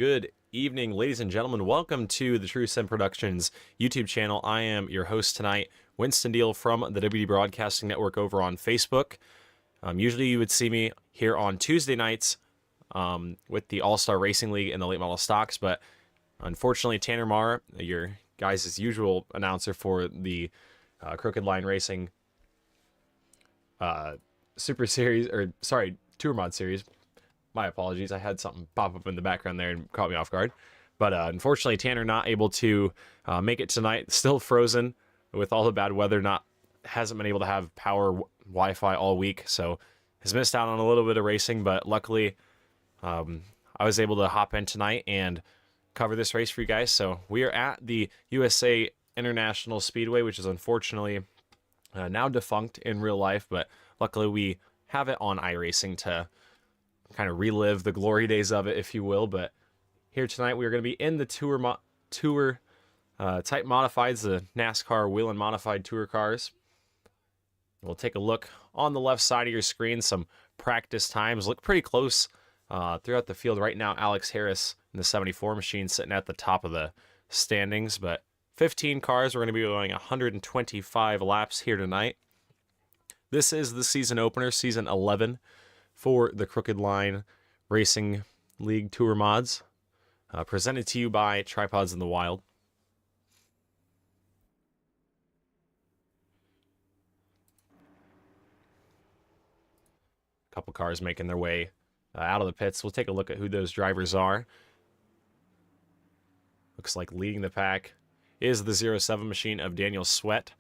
Good evening, ladies and gentlemen. Welcome to the True Sim Productions YouTube channel. I am your host tonight, Winston Deal from the WD Broadcasting Network over on Facebook. Usually you would see me here on Tuesday nights with the All-Star Racing League and the late model stocks, but unfortunately Tanner Marr, your guys' usual announcer for the Crooked Line Racing Super Series, or sorry, Tour Mod Series. My apologies, I had something pop up in the background there and caught me off guard. But unfortunately, Tanner not able to make it tonight. Still frozen with all the bad weather. Hasn't been able to have power Wi-Fi all week, so has missed out on a little bit of racing. But luckily, I was able to hop in tonight and cover this race for you guys. So we are at the USA International Speedway, which is unfortunately now defunct in real life. But luckily, we have it on iRacing to kind of relive the glory days of it, if you will. But here tonight we are going to be in the Tour type modifieds, the NASCAR wheel and modified Tour cars. We'll take a look on the left side of your screen. Some practice times look pretty close throughout the field right now. Alex Harris in the 74 machine sitting at the top of the standings, but 15 cars. We're going to be going 125 laps here tonight. This is the season opener, season 11 for the Crooked Line Racing League Tour Mods, presented to you by Tripods in the Wild. A couple cars making their way out of the pits. We'll take a look at who those drivers are. Looks like leading the pack is the 07 machine of Daniel Sweat.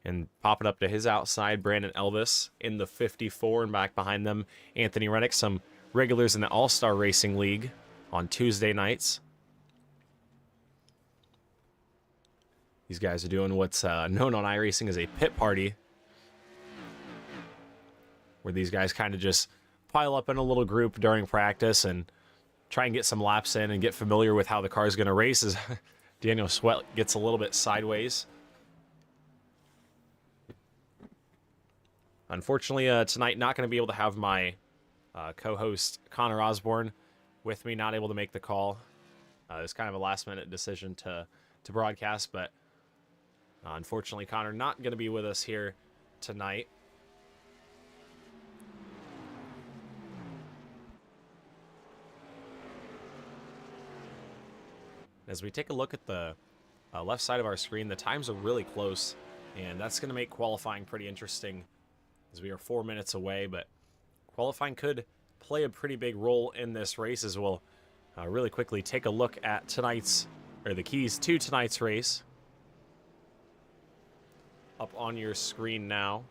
And popping up to his outside, Brandon Elvis in the 54, and back behind them, Anthony Reddick, some regulars in the All-Star Racing League on Tuesday nights. These guys are doing what's known on iRacing as a pit party, where these guys kind of just pile up in a little group during practice and try and get some laps in and get familiar with how the car is going to race as Daniel Sweat gets a little bit sideways. Unfortunately, tonight not going to be able to have my co-host Connor Osborne with me, not able to make the call. It was kind of a last-minute decision to broadcast, but unfortunately Connor not going to be with us here tonight. As we take a look at the left side of our screen, the times are really close, and that's going to make qualifying pretty interesting, as we are 4 minutes away. But qualifying could play a pretty big role in this race, as we'll really quickly take a look at the keys to tonight's race up on your screen now.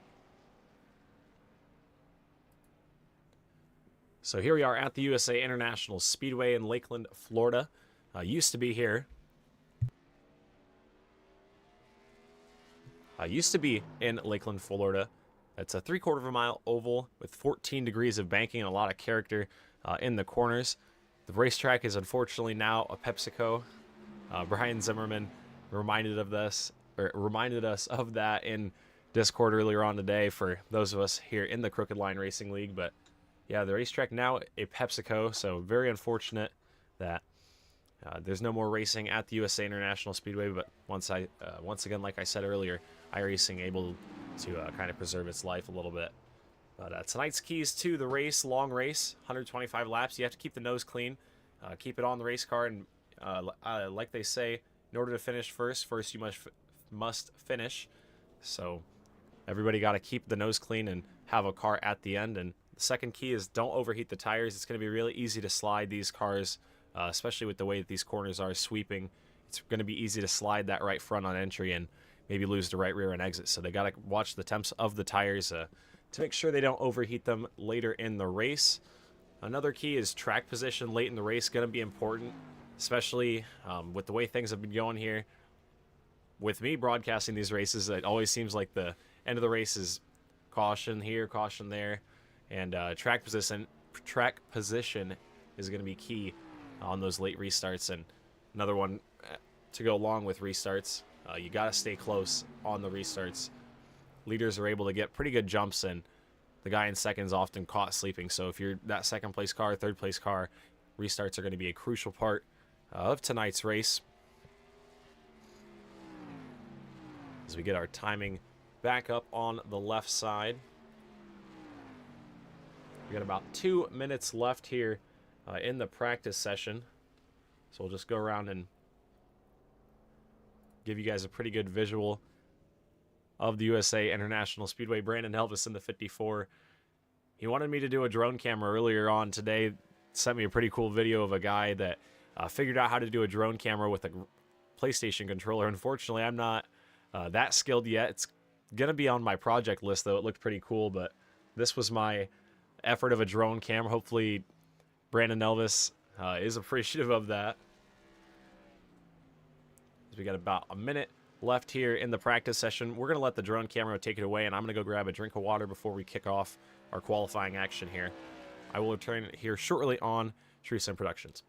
So here we are at the USA International Speedway in Lakeland, Florida. Used to be here. Used to be in Lakeland, Florida. It's a 3/4 of a mile oval with 14 degrees of banking and a lot of character in the corners. The racetrack is unfortunately now a PepsiCo. Brian Zimmerman reminded us of that in Discord earlier on today for those of us here in the Crooked Line Racing League. But yeah, the racetrack now a PepsiCo, so very unfortunate that there's no more racing at the USA International Speedway. But once again, like I said earlier, iRacing able to kind of preserve its life a little bit. But tonight's keys to the race, long race, 125 laps. You have to keep the nose clean, keep it on the race car, and like they say, in order to finish first you must finish. So everybody got to keep the nose clean and have a car at the end. And the second key is don't overheat the tires. It's going to be really easy to slide these cars, especially with the way that these corners are sweeping. It's going to be easy to slide that right front on entry and maybe lose the right rear and exit. So they got to watch the temps of the tires to make sure they don't overheat them later in the race. Another key is track position late in the race. Going to be important, especially with the way things have been going here. With me broadcasting these races, it always seems like the end of the race is caution here, caution there, and track position is going to be key on those late restarts. And another one to go along with restarts, you got to stay close on the restarts. Leaders are able to get pretty good jumps, and the guy in second is often caught sleeping. So if you're that second place car, third place car, restarts are going to be a crucial part of tonight's race. As we get our timing back up on the left side. We got about 2 minutes left here in the practice session. So we'll just go around and give you guys a pretty good visual of the USA International Speedway. Brandon Elvis in the 54. He wanted me to do a drone camera earlier on today. Sent me a pretty cool video of a guy that figured out how to do a drone camera with a PlayStation controller. Unfortunately, I'm not that skilled yet. It's going to be on my project list, though. It looked pretty cool, but this was my effort of a drone camera. Hopefully, Brandon Elvis is appreciative of that. We got about a minute left here in the practice session. We're going to let the drone camera take it away, and I'm going to go grab a drink of water before we kick off our qualifying action here. I will return here shortly on True Sim Productions.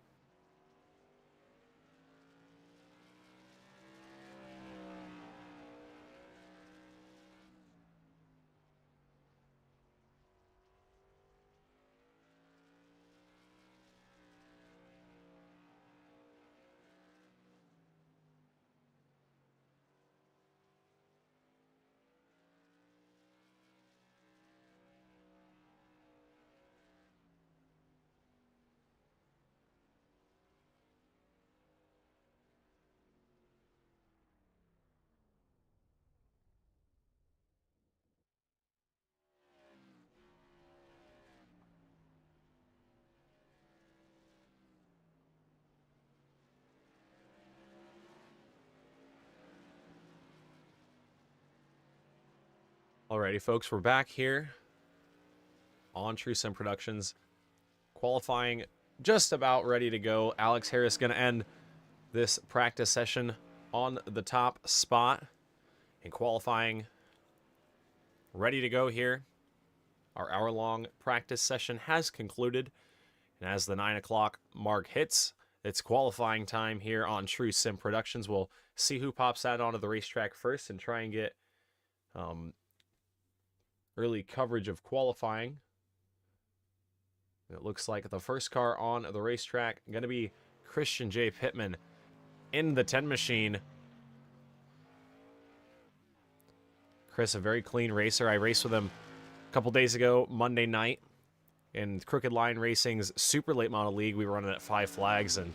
Alrighty, folks, we're back here on True Sim Productions. Qualifying just about ready to go. Alex Harris going to end this practice session on the top spot. And qualifying ready to go here. Our hour-long practice session has concluded. And as the 9 o'clock mark hits, it's qualifying time here on True Sim Productions. We'll see who pops out onto the racetrack first and try and get early coverage of qualifying. It looks like the first car on the racetrack going to be Christian J. Pittman in the 10 machine. Chris, a very clean racer. I raced with him a couple days ago, Monday night, in Crooked Line Racing's Super Late Model League. We were running at 5 flags, and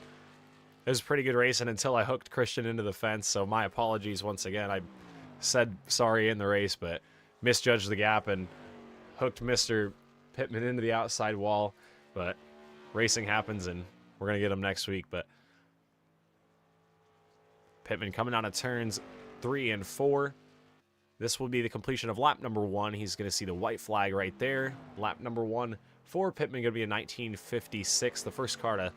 it was a pretty good racing until I hooked Christian into the fence, so my apologies once again. I said sorry in the race, but misjudged the gap and hooked Mr. Pittman into the outside wall. But racing happens, and we're going to get him next week. But Pittman coming out of turns 3 and 4. This will be the completion of lap number 1. He's going to see the white flag right there. Lap number 1 for Pittman going to be a 1956. The first car to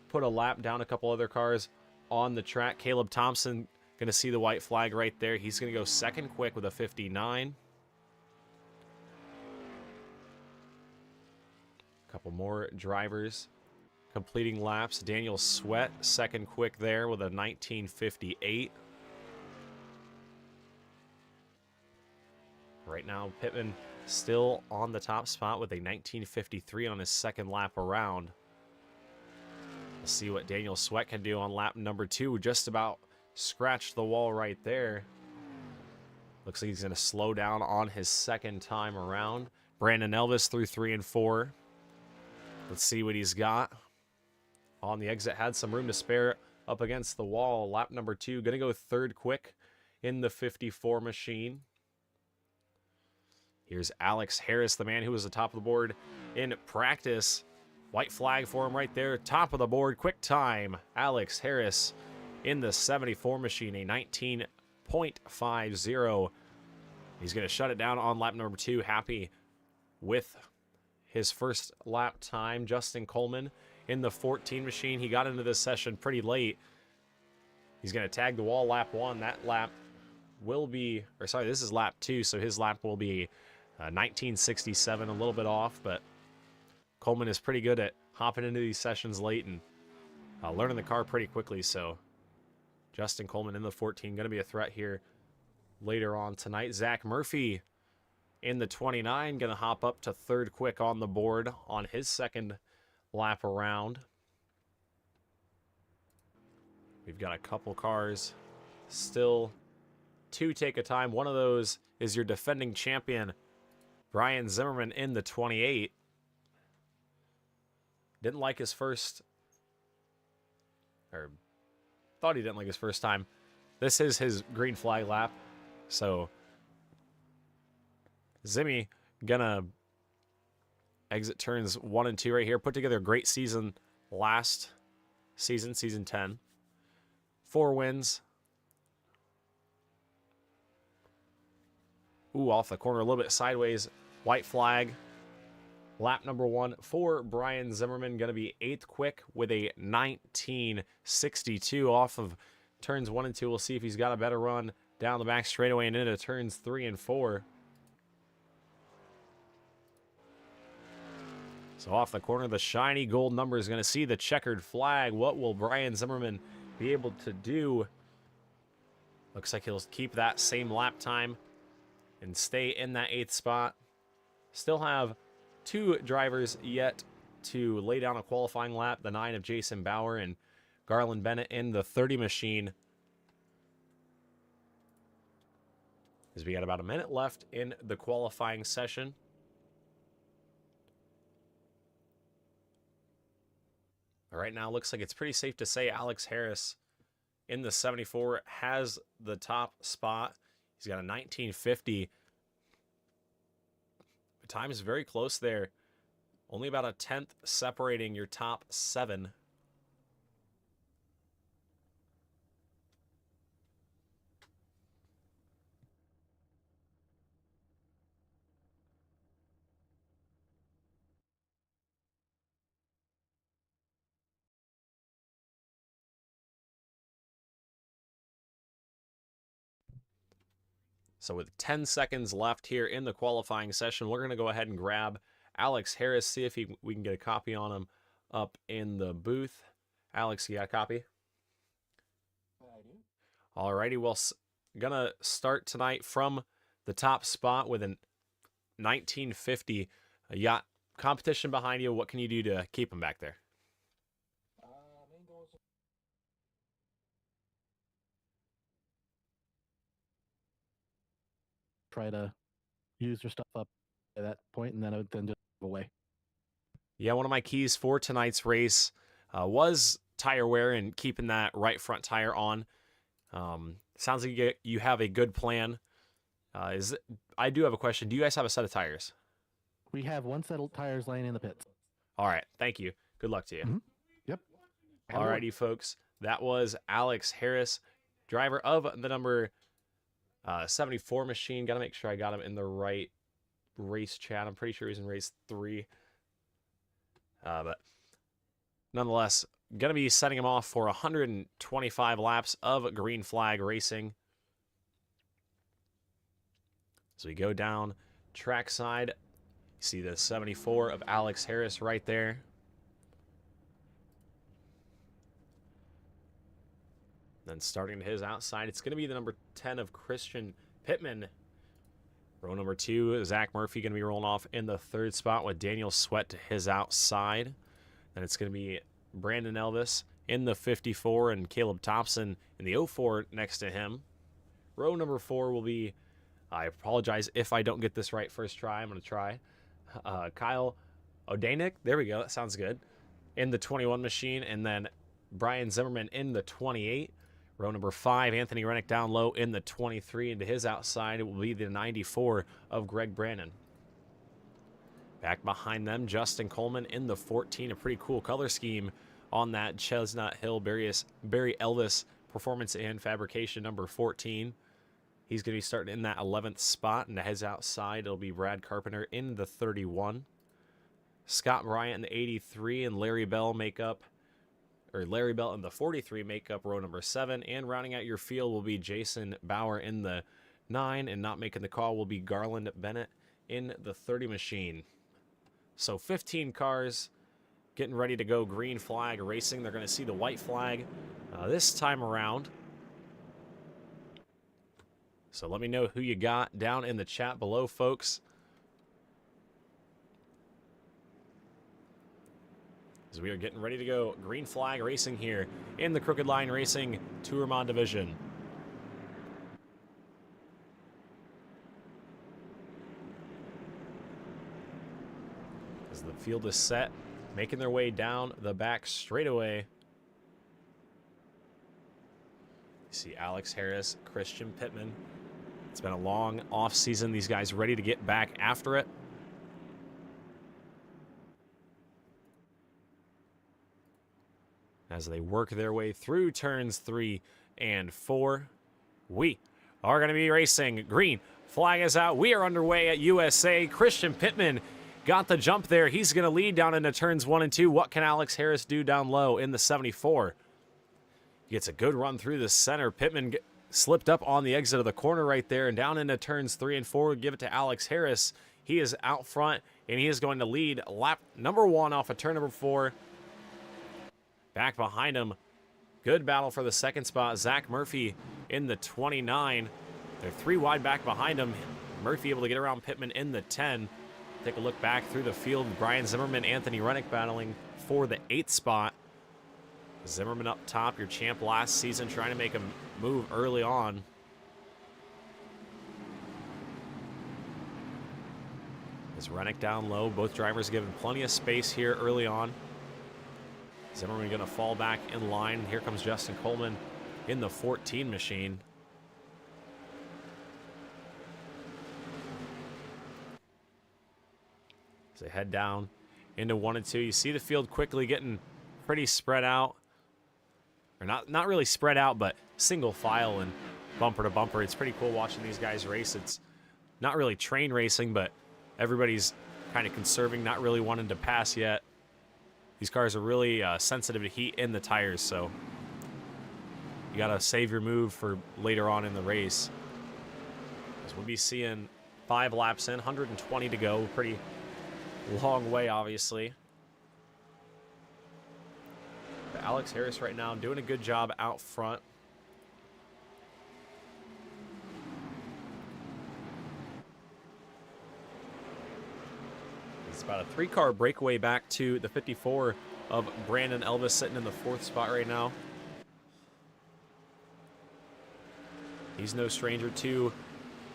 put a lap down a couple other cars on the track. Caleb Thompson going to see the white flag right there. He's going to go second quick with a 59. Couple more drivers completing laps. Daniel Sweat, second quick there with a 1958. Right now, Pittman still on the top spot with a 1953 on his second lap around. Let's see what Daniel Sweat can do on lap number 2. Just about scratched the wall right there. Looks like he's going to slow down on his second time around. Brandon Elvis through 3 and 4. Let's see what he's got. On the exit, had some room to spare up against the wall. Lap number 2, going to go third quick in the 54 machine. Here's Alex Harris, the man who was the top of the board in practice. White flag for him right there. Top of the board, quick time. Alex Harris in the 74 machine, a 19.50. He's going to shut it down on lap number 2. Happy with his first lap time. Justin Coleman in the 14 machine. He got into this session pretty late. He's going to tag the wall lap 1. That lap will be, or sorry, this is lap 2, so his lap will be 1967, a little bit off, but Coleman is pretty good at hopping into these sessions late and learning the car pretty quickly. So Justin Coleman in the 14, going to be a threat here later on tonight. Zach Murphy in the 29, going to hop up to third quick on the board on his second lap around. We've got a couple cars still to take a time. One of those is your defending champion, Brian Zimmerman, in the 28. Didn't like his first, or thought he didn't like his first time. This is his green flag lap. So Zimmy gonna exit turns 1 and 2 right here. Put together a great season last season, season 10. 4 wins. Ooh, off the corner a little bit sideways. White flag. Lap number 1 for Brian Zimmerman. Going to be 8th quick with a 19.62 off of turns 1 and 2. We'll see if he's got a better run down the back straightaway and into turns 3 and 4. So off the corner, the shiny gold number is going to see the checkered flag. What will Brian Zimmerman be able to do? Looks like he'll keep that same lap time and stay in that 8th spot. Still have 2 drivers yet to lay down a qualifying lap. The 9 of Jason Bauer and Garland Bennett in the 30 machine. As we got about a minute left in the qualifying session. Right now, looks like it's pretty safe to say Alex Harris in the 74 has the top spot. He's got a 19.50. The time is very close there. Only about a 10th separating your top 7. So with 10 seconds left here in the qualifying session, we're going to go ahead and grab Alex Harris, see if we can get a copy on him up in the booth. Alex, you got a copy? I do. Alrighty, well, gonna start tonight from the top spot with an 1950 yacht competition behind you. What can you do to keep him back there? Main goal is try to use your stuff up at that point, and then I would then just move away. Yeah, one of my keys for tonight's race was tire wear and keeping that right front tire on. Sounds like you have a good plan. I do have a question. Do you guys have a set of tires? We have 1 set of tires laying in the pits. All right, thank you. Good luck to you. Mm-hmm. Yep. Alrighty, folks. That was Alex Harris, driver of the number 74 machine. Got to make sure I got him in the right race chat. I'm pretty sure he's in race 3. But nonetheless, going to be setting him off for 125 laps of green flag racing. So we go down trackside. You see the 74 of Alex Harris right there. Then starting to his outside, it's going to be the number 10 of Christian Pittman. Row number 2, Zach Murphy going to be rolling off in the 3rd spot with Daniel Sweat to his outside. Then it's going to be Brandon Elvis in the 54 and Caleb Thompson in the 04 next to him. Row number 4 will be, I apologize if I don't get this right first try. I'm going to try. Kyle Odanik. There we go. That sounds good. In the 21 machine. And then Brian Zimmerman in the 28. Row number 5, Anthony Rennick down low in the 23. And to his outside, it will be the 94 of Greg Brannon. Back behind them, Justin Coleman in the 14. A pretty cool color scheme on that Chestnut Hill Barry Elvis Performance and Fabrication number 14. He's going to be starting in that 11th spot. And to his outside, it'll be Brad Carpenter in the 31. Scott Bryant in the 83 and Larry Bell in the 43 make up row number 7. And rounding out your field will be Jason Bauer in the 9. And not making the call will be Garland Bennett in the 30 machine. So 15 cars getting ready to go green flag racing. They're going to see the white flag this time around. So let me know who you got down in the chat below, folks. As we are getting ready to go. Green flag racing here in the Crooked Line Racing Tourmont division. As the field is set, making their way down the back straightaway. You see Alex Harris, Christian Pittman. It's been a long off season. These guys ready to get back after it. As they work their way through turns 3 and 4. We are going to be racing. Green flag is out. We are underway at USA. Christian Pittman got the jump there. He's going to lead down into turns 1 and 2. What can Alex Harris do down low in the 74? He gets a good run through the center. Pittman slipped up on the exit of the corner right there and down into turns 3 and 4. Give it to Alex Harris. He is out front, and he is going to lead lap number 1 off of turn number 4. Back behind him, good battle for the second spot. Zach Murphy in the 29. They're 3 wide back behind him. Murphy able to get around Pittman in the 10. Take a look back through the field. Brian Zimmerman, Anthony Rennick battling for the 8th spot. Zimmerman up top, your champ last season, trying to make a move early on. As Rennick down low, both drivers given plenty of space here early on. Zimmerman going to fall back in line. Here comes Justin Coleman in the 14 machine. As they head down into 1 and 2, you see the field quickly getting pretty spread out. Or not really spread out, but single file and bumper to bumper. It's pretty cool watching these guys race. It's not really train racing, but everybody's kind of conserving, not really wanting to pass yet. These cars are really sensitive to heat in the tires, so you got to save your move for later on in the race. As we'll be seeing 5 laps in, 120 to go. Pretty long way, obviously. But Alex Harris right now doing a good job out front. It's about a 3-car breakaway back to the 54 of Brandon Elvis, sitting in the 4th spot right now. He's no stranger to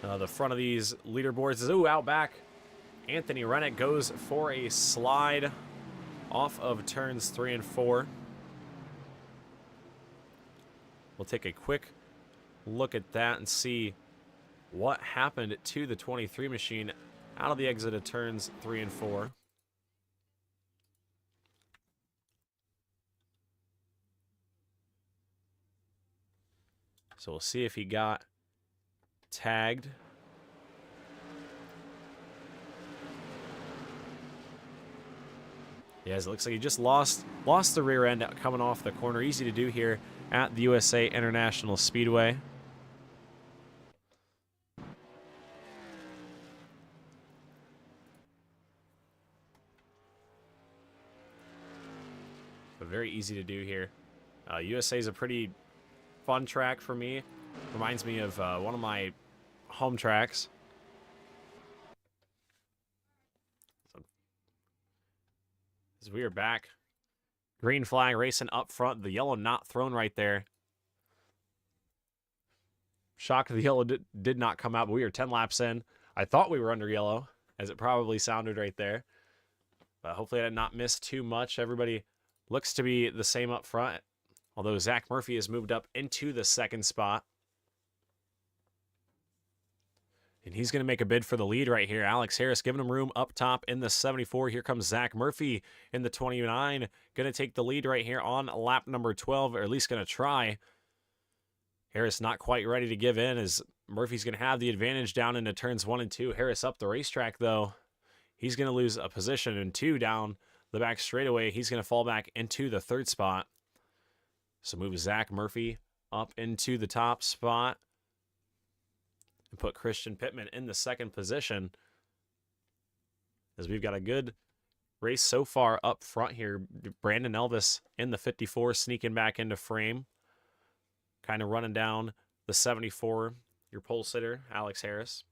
the front of these leaderboards. Ooh, out back, Anthony Rennick goes for a slide off of turns 3 and 4. We'll take a quick look at that and see what happened to the 23 machine out of the exit of turns 3 and 4. So we'll see if he got tagged. Yes, it looks like he just lost the rear end coming off the corner. Easy to do here at the USA International Speedway. But very easy to do here. USA is a pretty fun track for me. Reminds me of one of my home tracks. So, as we are back, green flag racing up front. The yellow not thrown right there. Shocked the yellow did not come out, but we are 10 laps in. I thought we were under yellow, as it probably sounded right there. But hopefully I did not miss too much. Everybody looks to be the same up front, although Zach Murphy has moved up into the 2nd spot. And he's going to make a bid for the lead right here. Alex Harris giving him room up top in the 74. Here comes Zach Murphy in the 29. Going to take the lead right here on lap number 12, or at least going to try. Harris not quite ready to give in, as Murphy's going to have the advantage down into turns 1 and 2. Harris up the racetrack, though. He's going to lose a position and 2 down the back straightaway. He's going to fall back into the 3rd spot. So move Zach Murphy up into the top spot and put Christian Pittman in the 2nd position, as we've got a good race so far up front here. Brandon Elvis in the 54 sneaking back into frame, kind of running down the 74, your pole sitter, Alex Harris.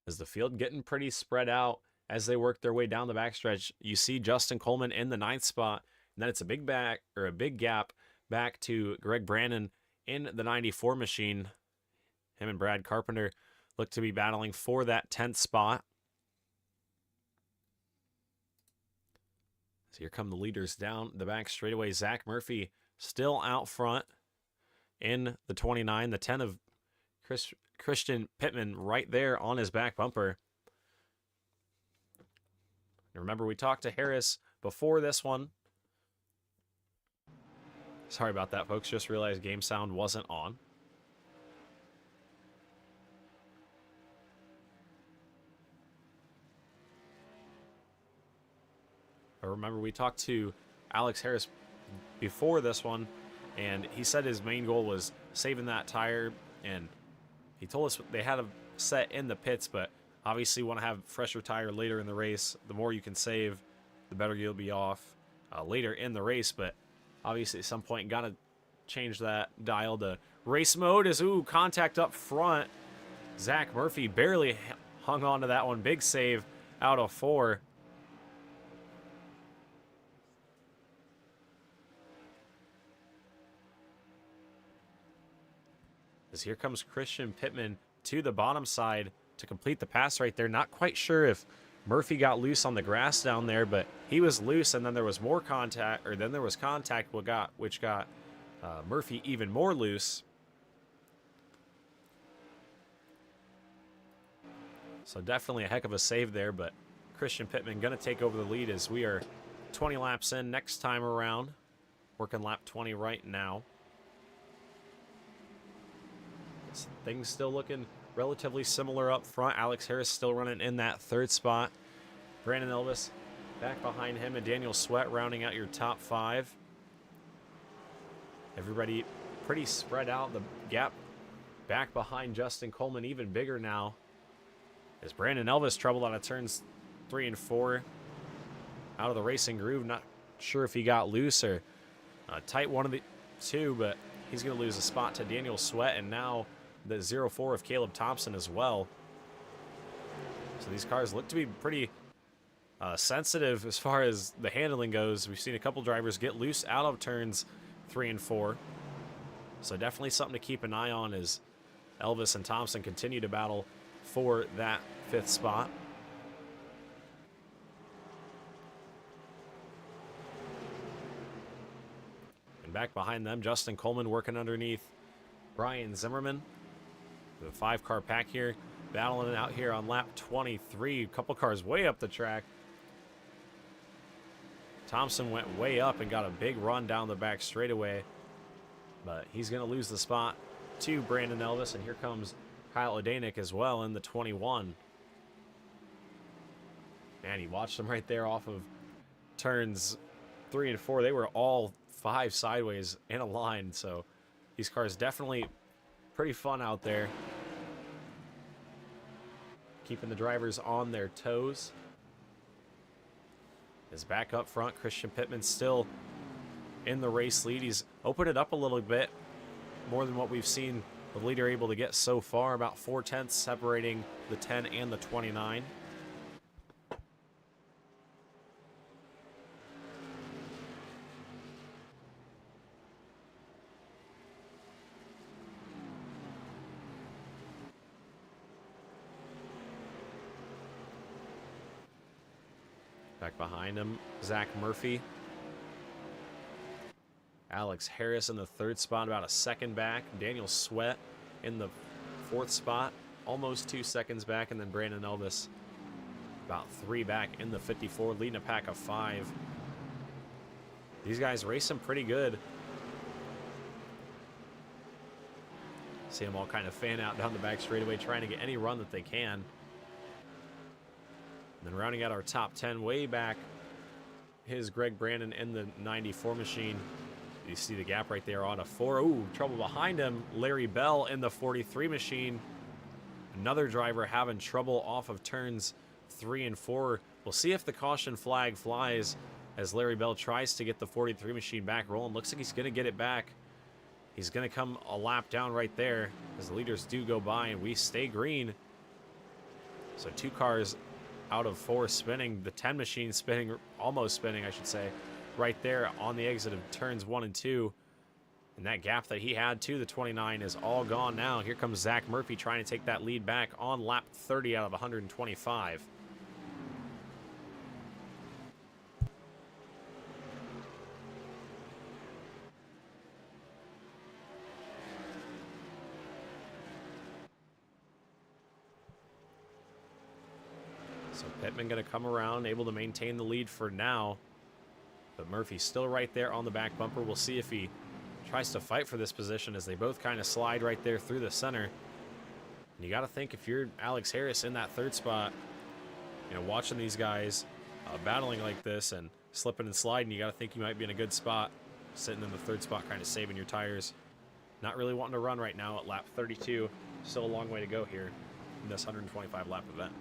As the field getting pretty spread out as they work their way down the backstretch, you see Justin Coleman in the 9th spot, and then it's a big gap back to Greg Brandon in the 94 machine. Him and Brad Carpenter look to be battling for that 10th spot. So here come the leaders down the back straightaway. Zach Murphy still out front in the 29. The 10 of Christian Pittman right there on his back bumper. And remember, we talked to Harris before this one. Sorry about that, folks. Just realized game sound wasn't on. But remember, we talked to Alex Harris before this one, and he said his main goal was saving that tire, and he told us they had a set in the pits, but obviously want to have fresher tire later in the race. The more you can save, the better you'll be off later in the race, but obviously at some point got to change that dial to race mode. As contact up front. Zach Murphy barely hung on to that one. Big save out of 4. As here comes Christian Pittman to the bottom side to complete the pass right there. Not quite sure if Murphy got loose on the grass down there, but he was loose, and then there was more contact, or then there was contact which got Murphy even more loose. So definitely a heck of a save there, but Christian Pittman going to take over the lead as we are 20 laps in next time around. Working lap 20 right now. Things still looking relatively similar up front. Alex Harris still running in that 3rd spot. Brandon Elvis back behind him, and Daniel Sweat rounding out your top 5. Everybody pretty spread out. The gap back behind Justin Coleman even bigger now. As Brandon Elvis troubled out of turns 3 and 4. Out of the racing groove. Not sure if he got loose or tight one of the two, but he's going to lose a spot to Daniel Sweat, and now the 0-4 of Caleb Thompson as well. So these cars look to be pretty sensitive as far as the handling goes. We've seen a couple drivers get loose out of turns 3 and 4. So definitely something to keep an eye on as Elvis and Thompson continue to battle for that 5th spot. And back behind them, Justin Coleman working underneath Brian Zimmerman. The 5-car pack here, battling it out here on lap 23. A couple cars way up the track. Thompson went way up and got a big run down the back straightaway, but he's going to lose the spot to Brandon Elvis, and here comes Kyle Odanik as well in the 21. Man, he watched them right there off of turns 3 and 4. They were all 5 sideways in a line, so these cars definitely pretty fun out there. Keeping the drivers on their toes. Is back up front. Christian Pittman still in the race lead. He's opened it up a little bit more than what we've seen the leader able to get so far. About 4/10 separating the 10 and the 29. Back behind him, Zach Murphy. Alex Harris in the 3rd spot, about a 2nd back. Daniel Sweat in the 4th spot, almost 2 seconds back. And then Brandon Elvis about 3 back in the 54, leading a pack of 5. These guys racing pretty good. See them all kind of fan out down the back straightaway, trying to get any run that they can. And then rounding out our top 10 way back, here's Greg Brandon in the 94 machine. You see the gap right there on a 4. Ooh, trouble behind him. Larry Bell in the 43 machine. Another driver having trouble off of turns 3 and 4. We'll see if the caution flag flies as Larry Bell tries to get the 43 machine back rolling. Looks like he's going to get it back. He's going to come a lap down right there as the leaders do go by, and we stay green. So 2 cars out of 4 spinning. The 10 machine spinning, almost spinning, I should say, right there on the exit of turns 1 and 2. And that gap that he had to the 29 is all gone now. Here comes Zach Murphy trying to take that lead back on lap 30 out of 125. So Pittman going to come around, able to maintain the lead for now. But Murphy's still right there on the back bumper. We'll see if he tries to fight for this position as they both kind of slide right there through the center. And you got to think if you're Alex Harris in that 3rd spot, you know, watching these guys battling like this and slipping and sliding, you got to think you might be in a good spot, sitting in the 3rd spot, kind of saving your tires. Not really wanting to run right now at lap 32. Still a long way to go here in this 125 lap event.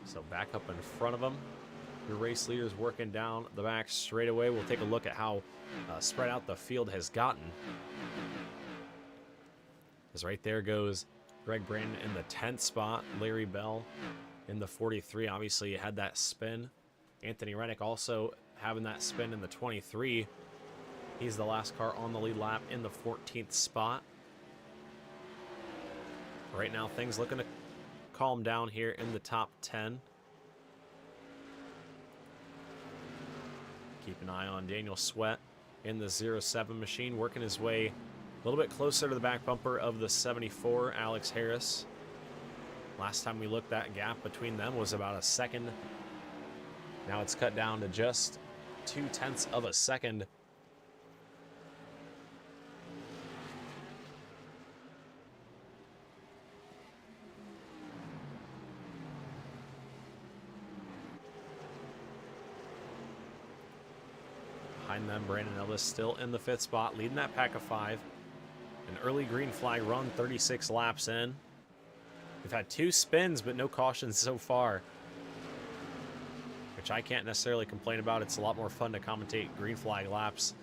So back up in front of them, your race leaders working down the back straightaway. We'll take a look at how spread out the field has gotten. As right there goes Greg Brandon in the 10th spot, Larry Bell in the 43. Obviously, had that spin. Anthony Rennick also having that spin in the 23. He's the last car on the lead lap in the 14th spot. Right now, things looking to calm down here in the top 10. Keep an eye on Daniel Sweat in the 07 machine, working his way a little bit closer to the back bumper of the 74, Alex Harris. Last time we looked, that gap between them was about a second. Now it's cut down to just 0.2 of a second. Behind them, Brandon Elvis still in the 5th spot, leading that pack of 5. An early green flag run, 36 laps in. We've had 2 spins, but no cautions so far, which I can't necessarily complain about. It's a lot more fun to commentate green flag laps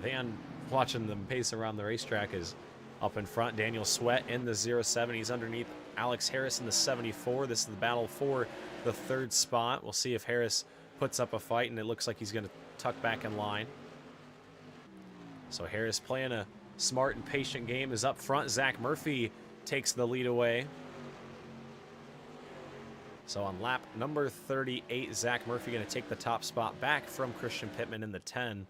than watching them pace around the racetrack. Is up in front, Daniel Sweat in the 07. He's underneath Alex Harris in the 74. This is the battle for the 3rd spot. We'll see if Harris puts up a fight, and it looks like he's going to tuck back in line. So Harris playing a smart and patient game is up front. Zach Murphy takes the lead away. So on lap number 38, Zach Murphy going to take the top spot back from Christian Pittman in the 10.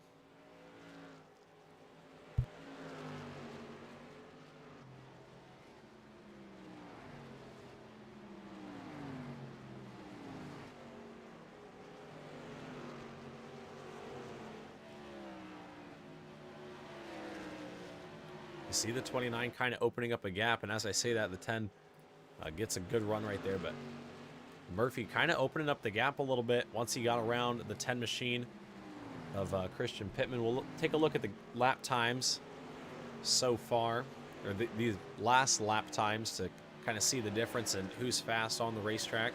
You see the 29 kind of opening up a gap, and as I say that, the 10 gets a good run right there, but Murphy kind of opening up the gap a little bit once he got around the 10 machine of Christian Pittman. We'll take a look at the lap times so far, or these last lap times, to kind of see the difference in who's fast on the racetrack.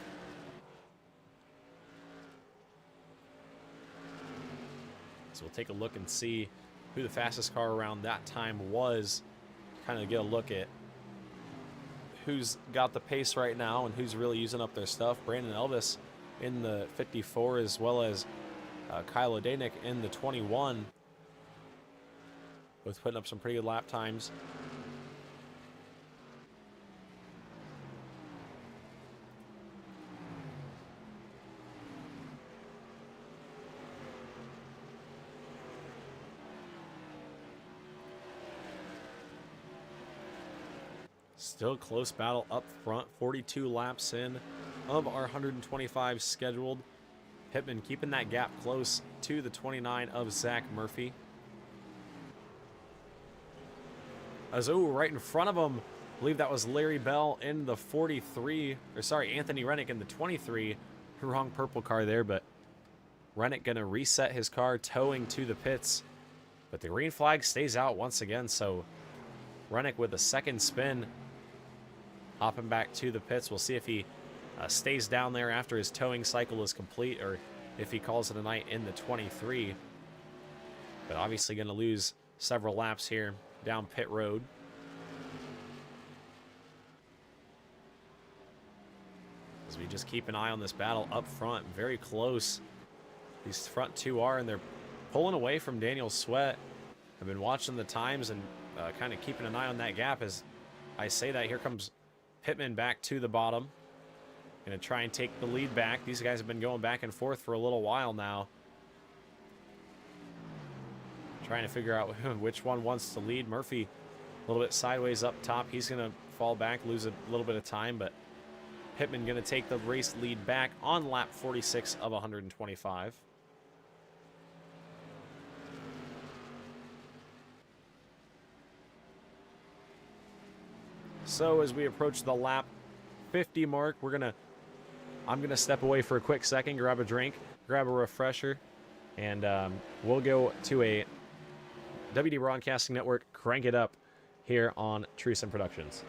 So we'll take a look and see who the fastest car around that time was, kind of get a look at who's got the pace right now and who's really using up their stuff. Brandon Elvis in the 54, as well as Kyle Odanik in the 21, both putting up some pretty good lap times. Still close battle up front, 42 laps in of our 125 scheduled. Pittman keeping that gap close to the 29 of Zach Murphy. Right in front of him, I believe that was Larry Bell in the 43, or sorry, Anthony Rennick in the 23. Wrong purple car there, but Rennick gonna reset his car, towing to the pits. But the green flag stays out once again, so Rennick with a second spin, hopping back to the pits. We'll see if he stays down there after his towing cycle is complete, or if he calls it a night in the 23. But obviously going to lose several laps here down pit road. As we just keep an eye on this battle up front, very close. These front two are, and they're pulling away from Daniel Sweat. I've been watching the times and kind of keeping an eye on that gap. As I say that, here comes Pittman back to the bottom. Going to try and take the lead back. These guys have been going back and forth for a little while now. Trying to figure out which one wants to lead. Murphy a little bit sideways up top. He's going to fall back, lose a little bit of time, but Pittman going to take the race lead back on lap 46 of 125. So as we approach the lap 50 mark, I'm gonna step away for a quick second, grab a drink, grab a refresher, and we'll go to a WD Broadcasting Network Crank It Up here on Truson Productions.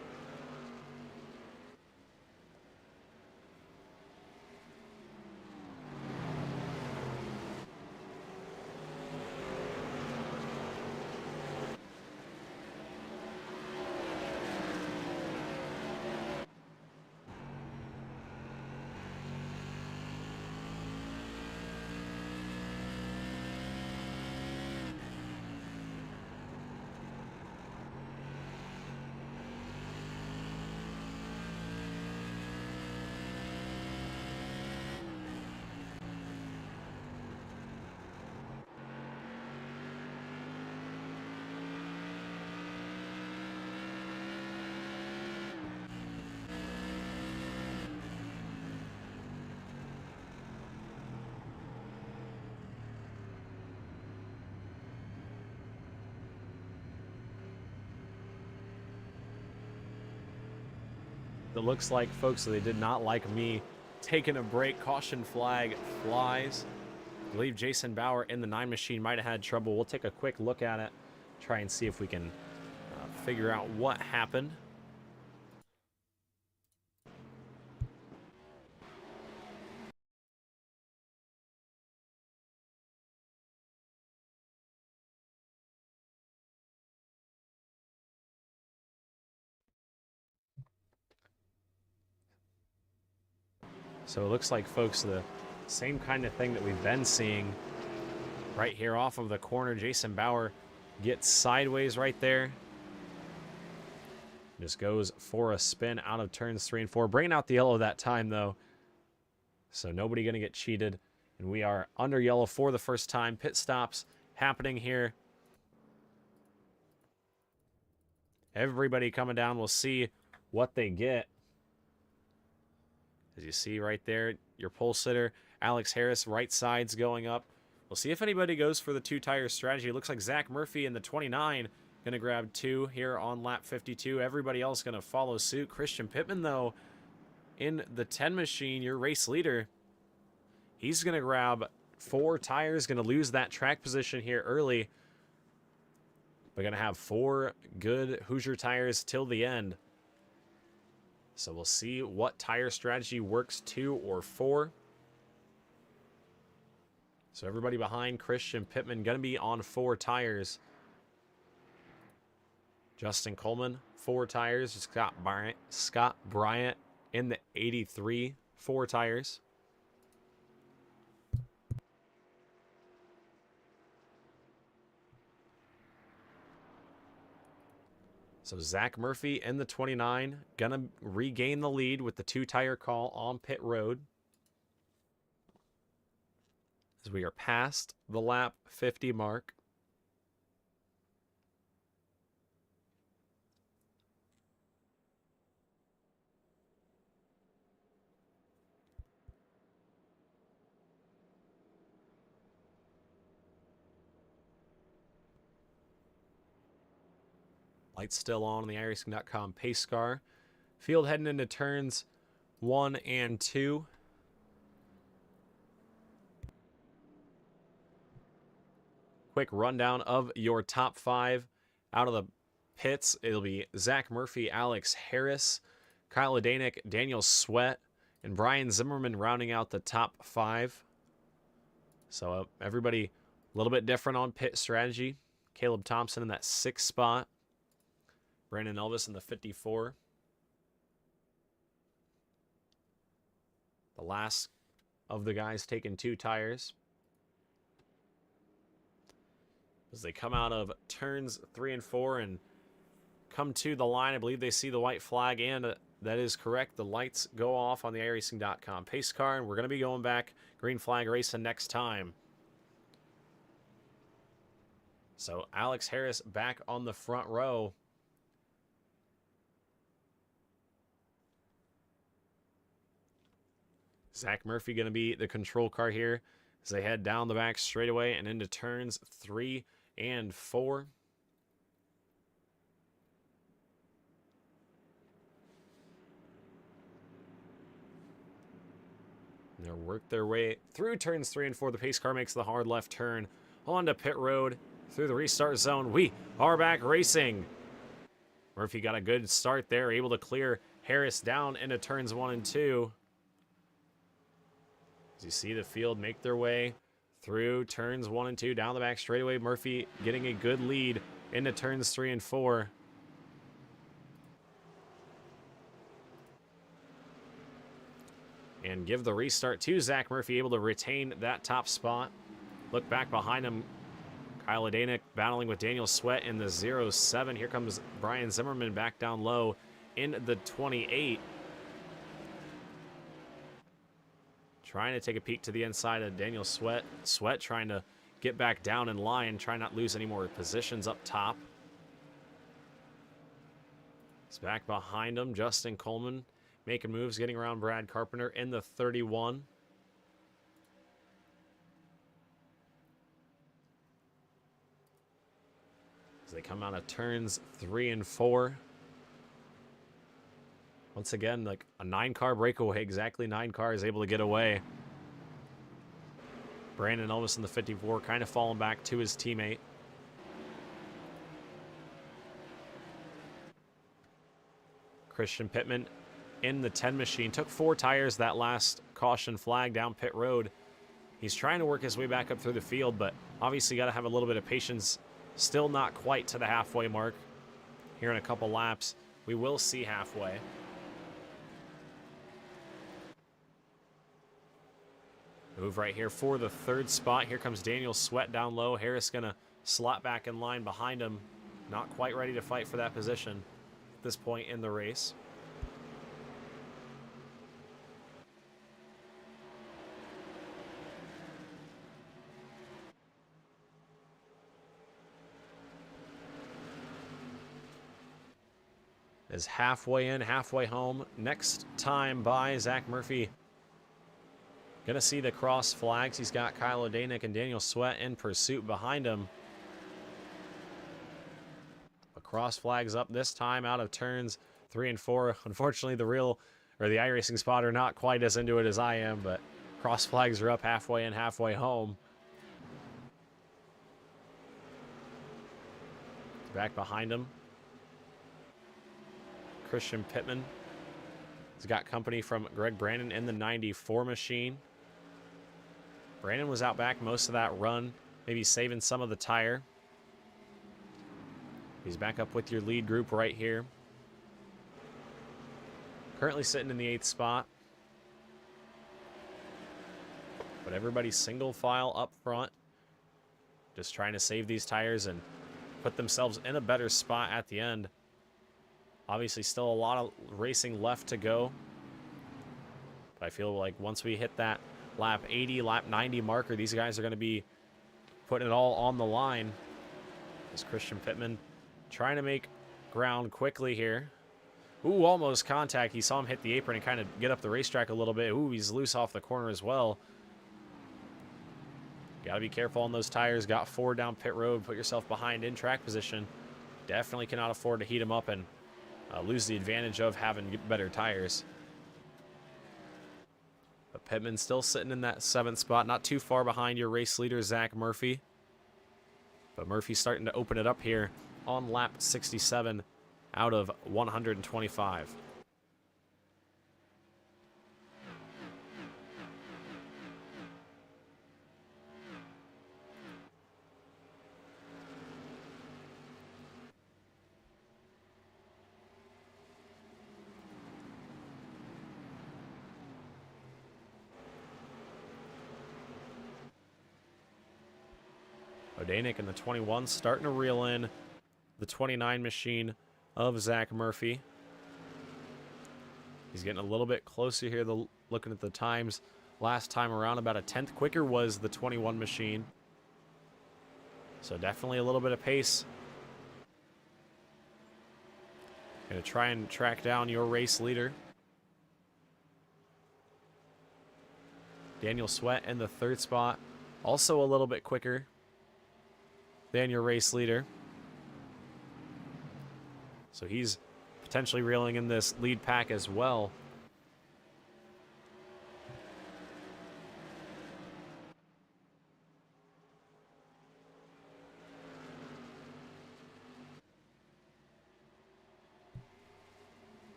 It looks like, folks, they did not like me taking a break. Caution flag flies. I believe Jason Bauer in the 9 machine might have had trouble. We'll take a quick look at it, try and see if we can figure out what happened. So it looks like, folks, the same kind of thing that we've been seeing right here off of the corner. Jason Bauer gets sideways right there. Just goes for a spin out of turns 3 and 4. Bringing out the yellow that time, though. So nobody going to get cheated. And we are under yellow for the first time. Pit stops happening here. Everybody coming down. We'll see what they get. As you see right there, your pole sitter, Alex Harris, right side's going up. We'll see if anybody goes for the 2-tire strategy. It looks like Zach Murphy in the 29 going to grab 2 here on lap 52. Everybody else going to follow suit. Christian Pittman, though, in the 10 machine, your race leader, he's going to grab 4 tires, going to lose that track position here early. But going to have 4 good Hoosier tires till the end. So we'll see what tire strategy works, 2 or 4. So everybody behind Christian Pittman going to be on 4 tires. Justin Coleman, 4 tires. Scott Bryant in the 83, 4 tires. So Zach Murphy in the 29, going to regain the lead with the 2-tire call on pit road. As we are past the lap 50 mark. Lights still on the iRacing.com pace car. Field heading into turns 1 and 2. Quick rundown of your top 5 out of the pits, it'll be Zach Murphy, Alex Harris, Kyle Adanek, Daniel Sweat, and Brian Zimmerman rounding out the top 5. So everybody a little bit different on pit strategy. Caleb Thompson in that 6th spot. Brandon Elvis in the 54. The last of the guys taking 2 tires. As they come out of turns 3 and 4 and come to the line, I believe they see the white flag, and that is correct. The lights go off on the iRacing.com pace car, and we're going to be going back green flag racing next time. So Alex Harris back on the front row. Zach Murphy going to be the control car here as they head down the back straightaway and into turns 3 and 4. And they'll work their way through turns 3 and 4. The pace car makes the hard left turn onto pit road through the restart zone. We are back racing. Murphy got a good start there, able to clear Harris down into turns 1 and 2. As you see the field make their way through turns 1 and 2 down the back straightaway. Murphy getting a good lead into turns 3 and 4. And give the restart to Zach Murphy, able to retain that top spot. Look back behind him. Kyle Adanek battling with Daniel Sweat in the 07. Here comes Brian Zimmerman back down low in the 28. Trying to take a peek to the inside of Daniel Sweat. Sweat trying to get back down in line, try not lose any more positions up top. It's back behind him, Justin Coleman making moves, getting around Brad Carpenter in the 31. As they come out of turns 3 and 4. Once again, like a 9-car breakaway, exactly 9 cars able to get away. Brandon Elvis in the 54 kind of falling back to his teammate. Christian Pittman in the 10 machine. Took 4 tires that last caution flag down pit road. He's trying to work his way back up through the field, but obviously got to have a little bit of patience. Still not quite to the halfway mark. Here in a couple laps, we will see halfway. Move right here for the 3rd spot. Here comes Daniel Sweat down low. Harris going to slot back in line behind him. Not quite ready to fight for that position at this point in the race. Is halfway in, halfway home. Next time by Zach Murphy. Gonna see the cross flags. He's got Kyle Adanek and Daniel Sweat in pursuit behind him. The cross flags up this time out of turns 3 and 4. Unfortunately, the iRacing spotter not quite as into it as I am, but cross flags are up halfway in, halfway home. Back behind him, Christian Pittman. He's got company from Greg Brandon in the 94 machine. Brandon was out back most of that run, maybe saving some of the tire. He's back up with your lead group right here. Currently sitting in the 8th spot. But everybody's single file up front. Just trying to save these tires and put themselves in a better spot at the end. Obviously still a lot of racing left to go. But I feel like once we hit that lap 80, lap 90 marker, these guys are going to be putting it all on the line. As Christian Pittman trying to make ground quickly here. Ooh, almost contact. He saw him hit the apron and kind of get up the racetrack a little bit. Ooh, he's loose off the corner as well. Got to be careful on those tires. Got 4 down pit road. Put yourself behind in track position. Definitely cannot afford to heat him up and lose the advantage of having better tires. But Pittman still sitting in that 7th spot, not too far behind your race leader, Zach Murphy. But Murphy's starting to open it up here on lap 67 out of 125. Odanik in the 21 starting to reel in the 29 machine of Zach Murphy. He's getting a little bit closer here, looking at the times. Last time around, about a 10th quicker was the 21 machine. So definitely a little bit of pace. Going to try and track down your race leader. Daniel Sweat in the 3rd spot. Also a little bit quicker than your race leader. So he's potentially reeling in this lead pack as well.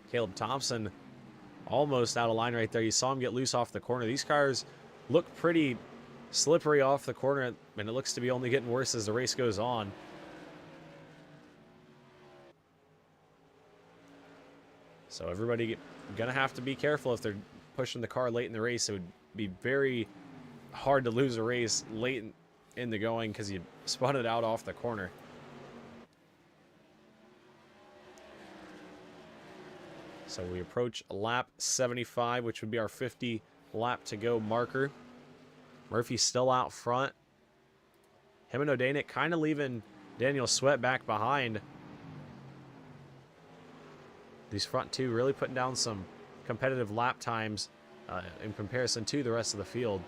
Caleb Thompson almost out of line right there. You saw him get loose off the corner. These cars look pretty slippery off the corner, and it looks to be only getting worse as the race goes on. So everybody gonna have to be careful if they're pushing the car late in the race. It would be very hard to lose a race late in the going because you spun it out off the corner. So we approach lap 75, which would be our 50 lap to go marker. Murphy's still out front. Him and Odanik kind of leaving Daniel Sweat back behind. These front two really putting down some competitive lap times in comparison to the rest of the field.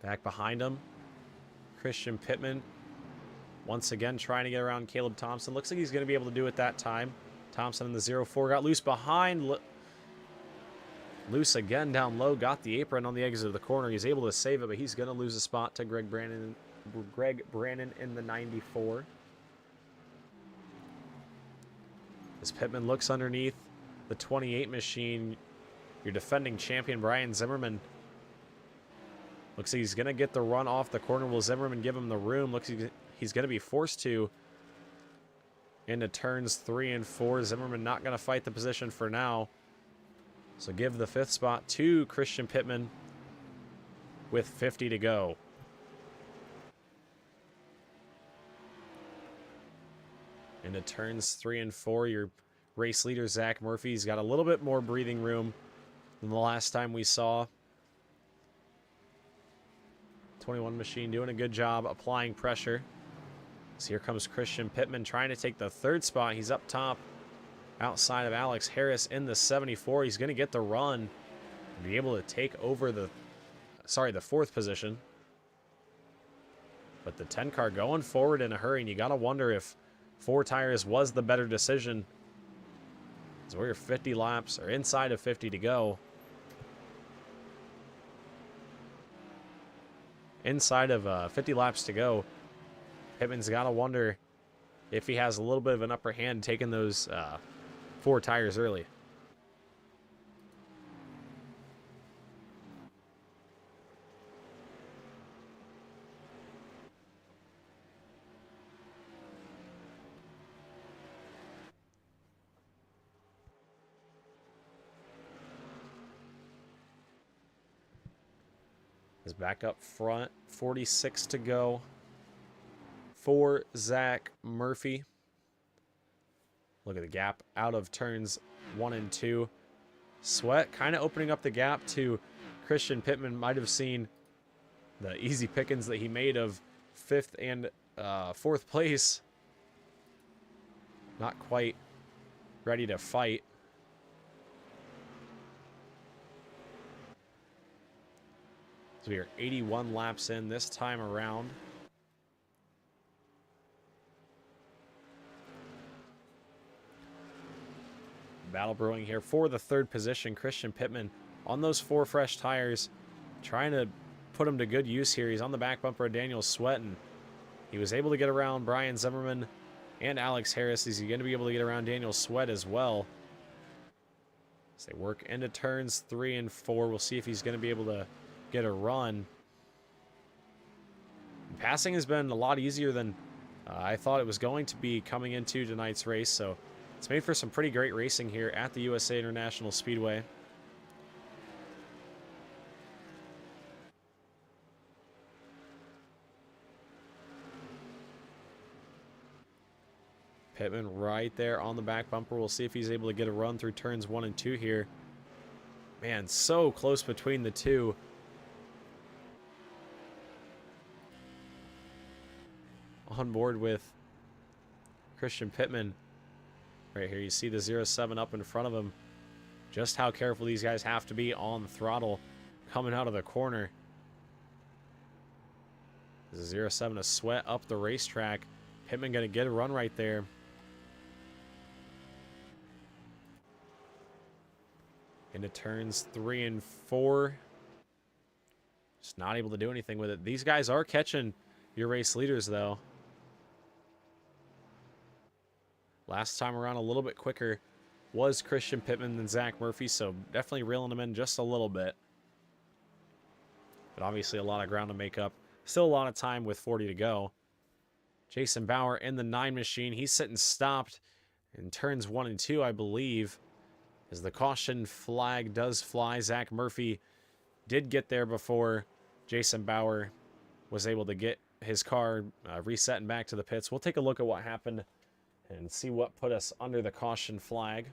Back behind him, Christian Pittman once again trying to get around Caleb Thompson. Looks like he's going to be able to do it that time. Thompson in the 0-4 got loose behind. Loose again down low, got the apron on the exit of the corner. He's able to save it, but he's going to lose a spot to Greg Brannon in the 94. As Pittman looks underneath the 28 machine, your defending champion Brian Zimmerman looks like he's going to get the run off the corner. Will Zimmerman give him the room? Looks like he's going to be forced to into turns 3 and 4. Zimmerman not going to fight the position for now. So give the 5th spot to Christian Pittman with 50 to go. Into turns 3 and 4, your race leader, Zach Murphy's got a little bit more breathing room than the last time we saw. 21 machine doing a good job applying pressure. So here comes Christian Pittman trying to take the 3rd spot. He's up top outside of Alex Harris in the 74. He's going to get the run and be able to take over the 4th position. But the 10 car going forward in a hurry, and you got to wonder if 4 tires was the better decision. So we're 50 laps, or inside of 50 to go. Inside of 50 laps to go, Pittman's got to wonder if he has a little bit of an upper hand taking those 4 tires early. Is back up front, 46 to go for Zach Murphy. Look at the gap out of turns 1 and 2. Sweat kind of opening up the gap to Christian Pittman. Might have seen the easy pickings that he made of 5th and 4th place. Not quite ready to fight. So we are 81 laps in this time around. Battle brewing here for the 3rd position. Christian Pittman on those 4 fresh tires, trying to put him to good use here. He's on the back bumper of Daniel Sweat, and he was able to get around Brian Zimmerman and Alex Harris. Is he going to be able to get around Daniel Sweat as well? As they work into turns 3 and 4, we'll see if he's going to be able to get a run. Passing has been a lot easier than I thought it was going to be coming into tonight's race, so it's made for some pretty great racing here at the USA International Speedway. Pittman right there on the back bumper. We'll see if he's able to get a run through turns 1 and 2 here. Man, so close between the two. On board with Christian Pittman. Right here, you see the 07 up in front of him. Just how careful these guys have to be on the throttle coming out of the corner. The 07 a Sweat up the racetrack. Pittman going to get a run right there. Into turns 3 and 4. Just not able to do anything with it. These guys are catching your race leaders, though. Last time around, a little bit quicker was Christian Pittman than Zach Murphy, so definitely reeling him in just a little bit. But obviously a lot of ground to make up. Still a lot of time with 40 to go. Jason Bauer in the 9 machine. He's sitting stopped in turns 1 and 2, I believe. As the caution flag does fly, Zach Murphy did get there before Jason Bauer was able to get his car reset and back to the pits. We'll take a look at what happened and see what put us under the caution flag.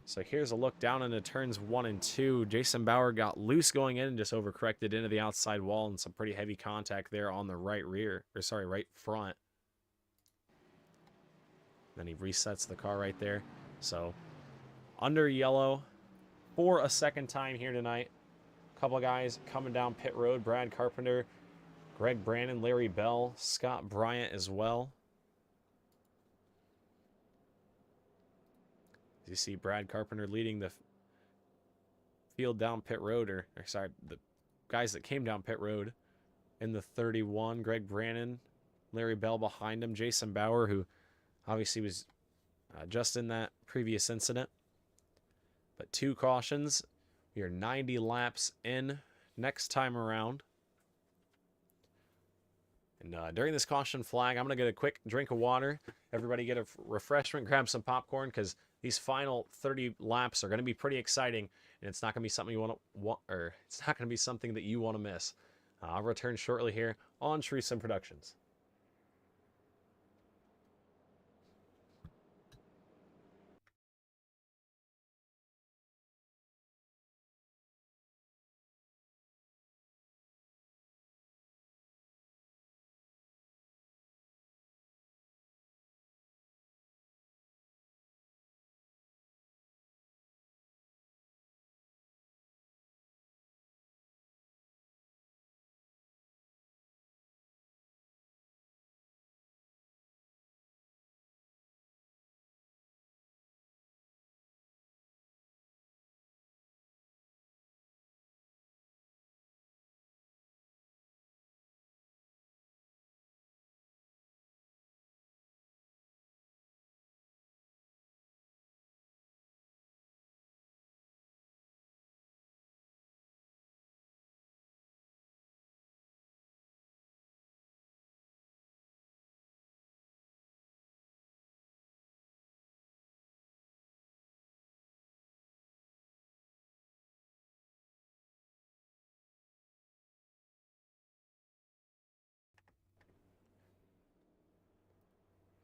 So here's a look down into turns 1 and 2. Jason Bauer got loose going in and just overcorrected into the outside wall, and some pretty heavy contact there on the right front. Then he resets the car right there. So under yellow for a second time here tonight. A couple of guys coming down pit road. Brad Carpenter, Greg Brandon, Larry Bell, Scott Bryant as well. You see Brad Carpenter leading the field down pit road, or sorry, the guys that came down pit road in the 31. Greg Brandon, Larry Bell behind him. Jason Bauer, who obviously was just in that previous incident. But 2 cautions. We are 90 laps in next time around. And during this caution flag, I'm going to get a quick drink of water. Everybody get a refreshment, grab some popcorn, because these final 30 laps are going to be pretty exciting, and it's not going to be something you it's not going to be something that you want to miss. I'll return shortly here on True Sim Productions.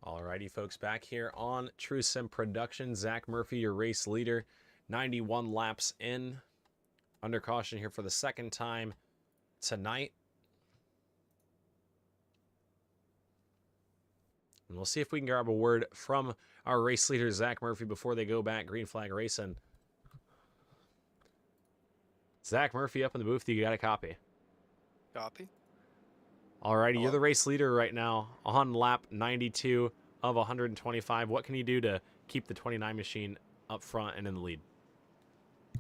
Alrighty, folks, back here on True Sim Productions. Zach Murphy, your race leader, 91 laps in. Under caution here for the second time tonight. And we'll see if we can grab a word from our race leader, Zach Murphy, before they go back. Green flag racing. Zach Murphy up in the booth. You got a copy. Copy. Alrighty, you're Hello. the race leader right now on lap 92 of 125. What can you do to keep the 29 machine up front and in the lead?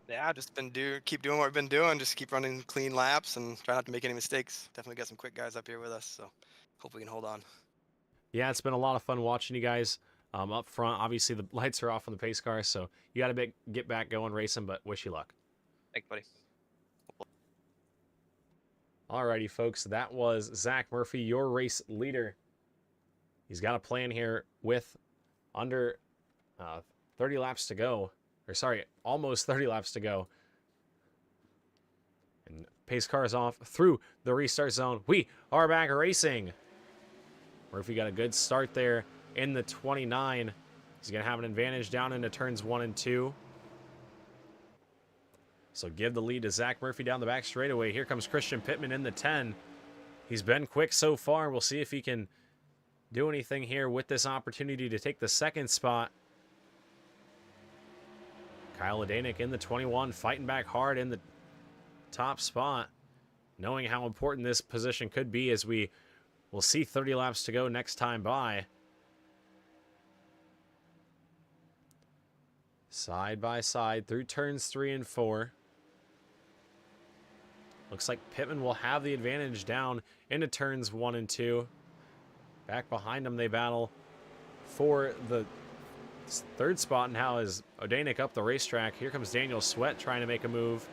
Yeah, just keep doing what we've been doing. Just keep running clean laps and try not to make any mistakes. Definitely got some quick guys up here with us, so hope we can hold on. Yeah, it's been a lot of fun watching you guys up front. Obviously, the lights are off on the pace car, so you got to get back going racing, but wish you luck. Thanks, buddy. Alrighty, folks, that was Zach Murphy, your race leader. He's got a plan here with under 30 laps to go. Or sorry, almost 30 laps to go. And pace car is off through the restart zone. We are back racing. Murphy got a good start there in the 29. He's going to have an advantage down into turns 1 and 2. So give the lead to Zach Murphy down the back straightaway. Here comes Christian Pittman in the 10. He's been quick so far. We'll see if he can do anything here with this opportunity to take the second spot. Kyle Adanik in the 21, fighting back hard in the top spot, knowing how important this position could be as we will see 30 laps to go next time by. Side by side through turns 3 and 4. Looks like Pittman will have the advantage down into turns 1 and 2. Back behind him, they battle for the third spot now is Odanik up the racetrack. Here comes Daniel Sweat trying to make a move.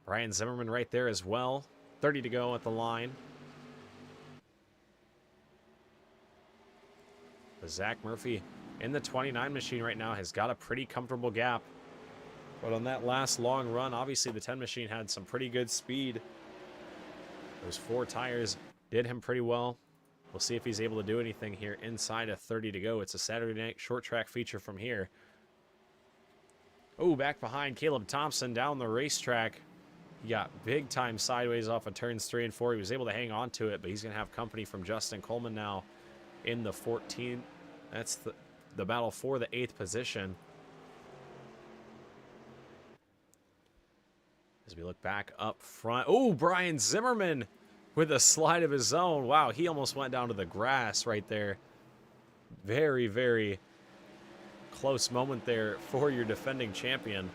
Brian Zimmerman right there as well. 30 to go at the line. But Zach Murphy in the 29 machine right now has got a pretty comfortable gap. But on that last long run, obviously the 10 machine had some pretty good speed. Those 4 tires did him pretty well. We'll see if he's able to do anything here inside of 30 to go. It's a Saturday night short track feature from here. Oh, back behind Caleb Thompson down the racetrack. He got big time sideways off of turns 3 and 4. He was able to hang on to it, but he's going to have company from Justin Coleman now in the 14. That's the battle for the 8th position. As we look back up front. Oh, Brian Zimmerman with a slide of his own. Wow, he almost went down to the grass right there. Very, very close moment there for your defending champion.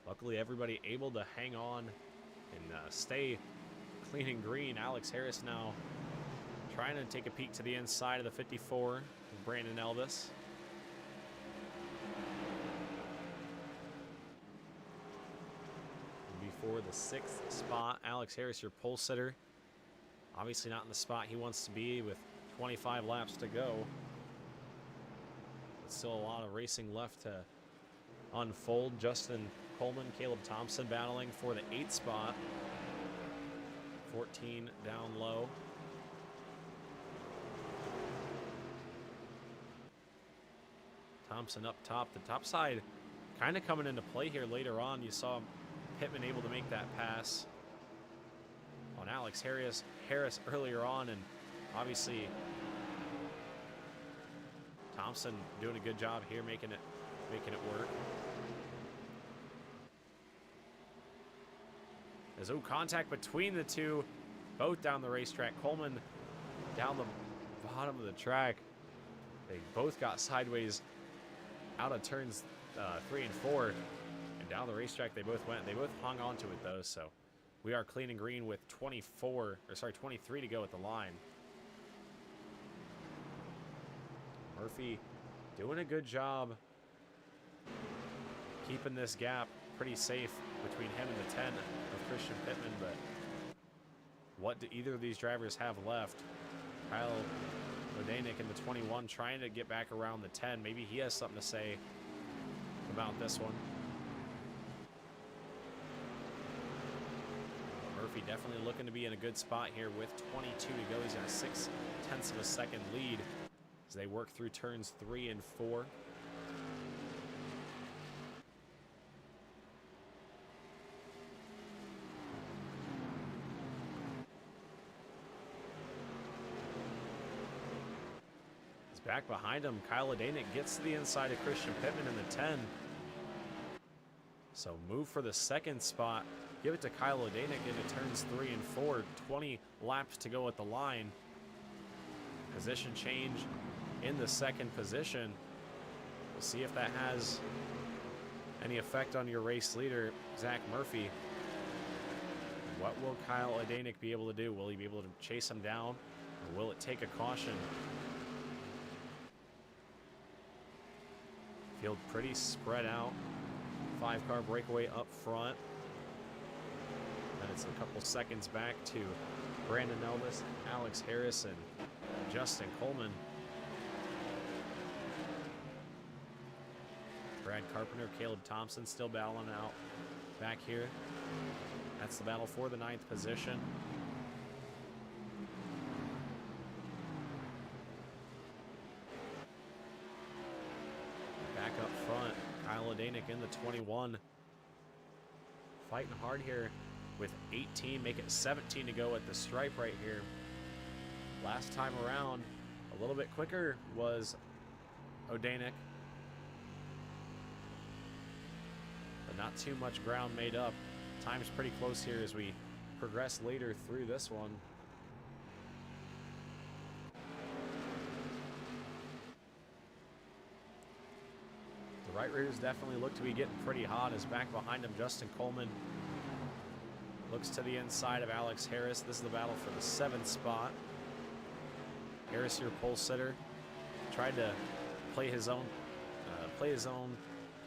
Luckily, everybody able to hang on and stay clean and green. Alex Harris now trying to take a peek to the inside of the 54 with Brandon Elvis. For the 6th spot, Alex Harris, your pole sitter. Obviously not in the spot he wants to be with 25 laps to go. But still a lot of racing left to unfold. Justin Coleman, Caleb Thompson battling for the 8th spot. 14 down low. Thompson up top. The top side kind of coming into play here later on. You saw Pittman able to make that pass on Alex Harris earlier on, and obviously Thompson doing a good job here making it work. There's no contact between the two, both down the racetrack. Coleman down the bottom of the track. They both got sideways out of turns 3 and 4. Down the racetrack they both went. They both hung on to it though, so we are clean and green with 23 to go at the line. Murphy doing a good job keeping this gap pretty safe between him and the 10 of Christian Pittman, but what do either of these drivers have left? Kyle Odanik in the 21 trying to get back around the 10. Maybe he has something to say about this one. Murphy definitely looking to be in a good spot here with 22 to go. He's got a 0.6 of a second lead as they work through turns 3 and 4. Back behind him, Kyle Adanek gets to the inside of Christian Pittman in the 10. So move for the second spot. Give it to Kyle Adanek into turns 3 and 4. 20 laps to go at the line. Position change in the second position. We'll see if that has any effect on your race leader, Zach Murphy. What will Kyle Adanek be able to do? Will he be able to chase him down, or will it take a caution? Field pretty spread out. 5-car breakaway up front. And it's a couple seconds back to Brandon Elvis, Alex Harris, and Justin Coleman. Brad Carpenter, Caleb Thompson still battling out back here. That's the battle for the 9th position. Back up front, Kyle Adanek in the 21. Fighting hard here with 18, make it 17 to go at the stripe right here. Last time around, a little bit quicker was Adanek. But not too much ground made up. Time's pretty close here as we progress later through this one. The right rears definitely look to be getting pretty hot as back behind him, Justin Coleman looks to the inside of Alex Harris. This is the battle for the 7th spot. Harris, your pole sitter, tried to play his own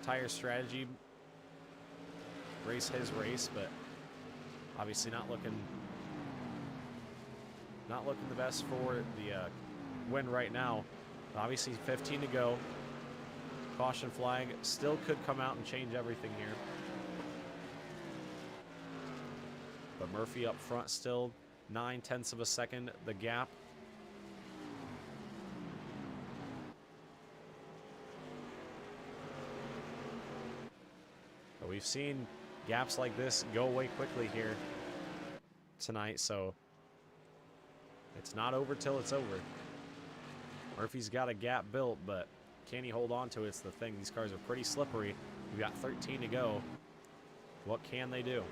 tire strategy, race his race, but obviously not looking the best for the win right now. Obviously 15 to go. Caution flag still could come out and change everything here. But Murphy up front still 9/10 of a second the gap. But we've seen gaps like this go away quickly here tonight, so it's not over till it's over. Murphy's got a gap built, but can he hold on to it? It's the thing. These cars are pretty slippery. We've got 13 to go. What can they do?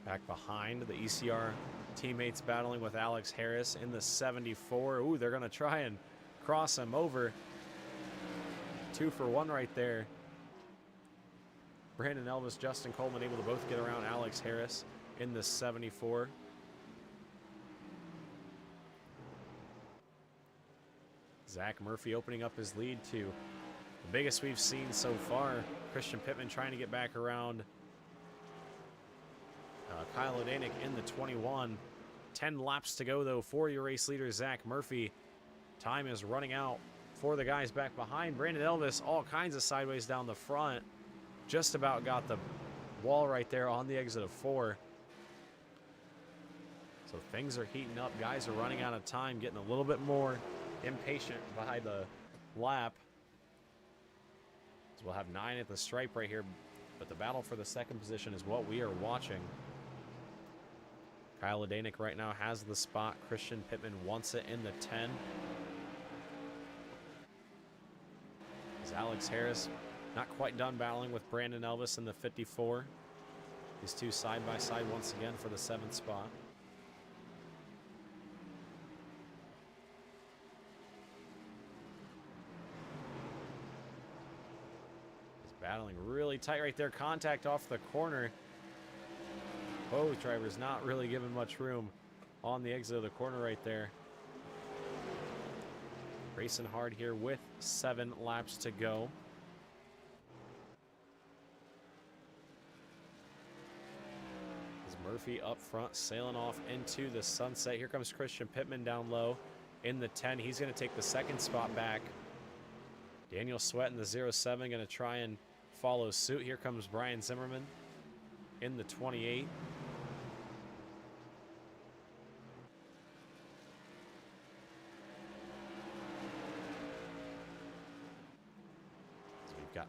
Back behind, the ECR teammates battling with Alex Harris in the 74. Ooh, they're going to try and cross him over. 2 for 1 right there. Brandon Elvis, Justin Coleman able to both get around Alex Harris in the 74. Zach Murphy opening up his lead to the biggest we've seen so far. Christian Pittman trying to get back around Kyle Adanek in the 21. 10 laps to go, though, for your race leader, Zach Murphy. Time is running out for the guys back behind. Brandon Elvis, all kinds of sideways down the front. Just about got the wall right there on the exit of 4. So things are heating up. Guys are running out of time, getting a little bit more impatient behind the lap. So we'll have 9 at the stripe right here, but the battle for the 2nd position is what we are watching. Kyle Adanek right now has the spot. Christian Pittman wants it in the 10. As Alex Harris not quite done battling with Brandon Elvis in the 54. These two side by side once again for the 7th spot. He's battling really tight right there. Contact off the corner. Both drivers not really given much room on the exit of the corner right there. Racing hard here with 7 laps to go. As Murphy up front sailing off into the sunset. Here comes Christian Pittman down low in the 10. He's going to take the 2nd spot back. Daniel Sweat in the 07 going to try and follow suit. Here comes Brian Zimmerman in the 28.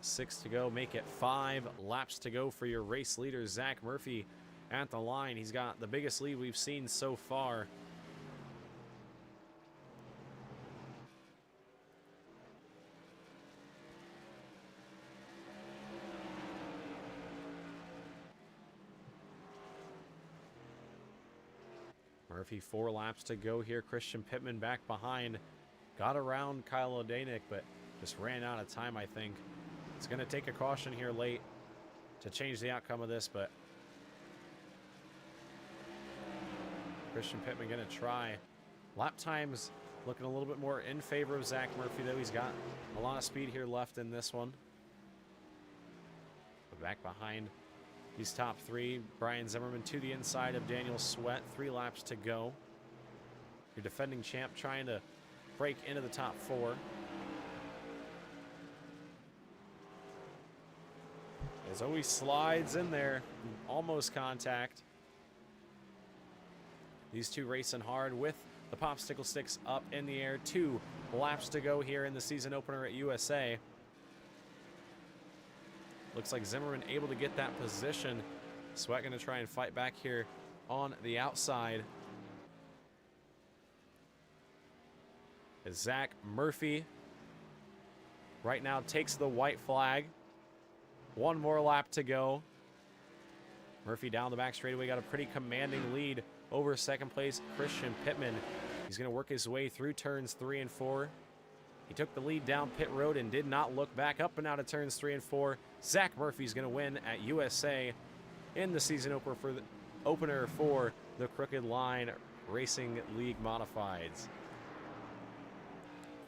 got 6 to go. Make it 5 laps to go for your race leader, Zach Murphy, at the line. He's got the biggest lead we've seen so far. Murphy 4 laps to go here. Christian Pittman back behind. Got around Kyle Odanik, but just ran out of time, I think. It's going to take a caution here late to change the outcome of this, but Christian Pittman going to try. Lap times looking a little bit more in favor of Zach Murphy, though. He's got a lot of speed here left in this one. But back behind, he's top 3. Brian Zimmerman to the inside of Daniel Sweat. 3 laps to go. Your defending champ trying to break into the top 4. As always slides in there, almost contact. These two racing hard with the popsicle sticks up in the air. 2 laps to go here in the season opener at USA. Looks like Zimmerman able to get that position. Sweat going to try and fight back here on the outside. As Zach Murphy right now takes the white flag. 1 more lap to go. Murphy down the back straightaway got a pretty commanding lead over second place Christian Pittman. He's going to work his way through turns 3 and 4. He took the lead down pit road and did not look back up and out of turns 3 and 4. Zach Murphy's going to win at USA in the season opener for the Crooked Line Racing League Modifieds.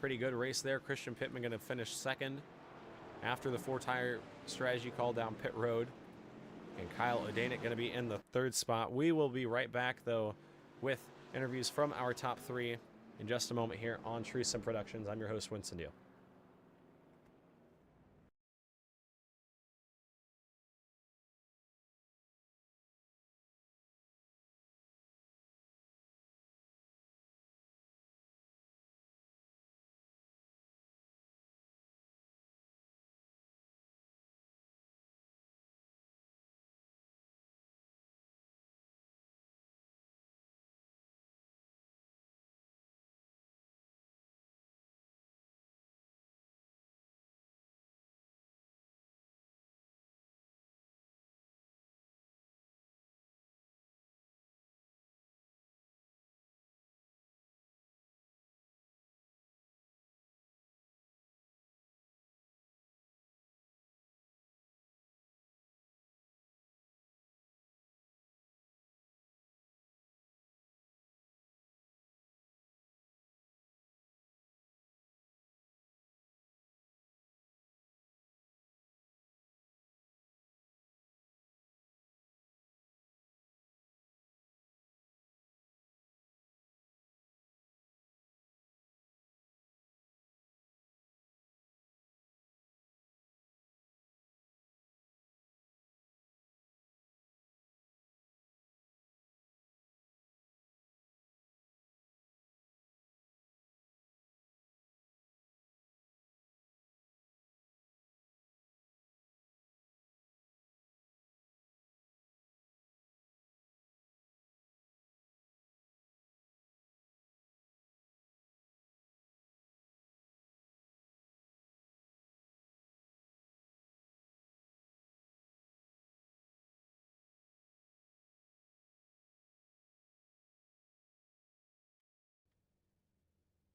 Pretty good race there. Christian Pittman going to finish second after the 4-tire strategy call down pit road. And Kyle Odanik going to be in the 3rd spot. We will be right back, though, with interviews from our top 3 in just a moment here on True Sim Productions. I'm your host, Winston Deal.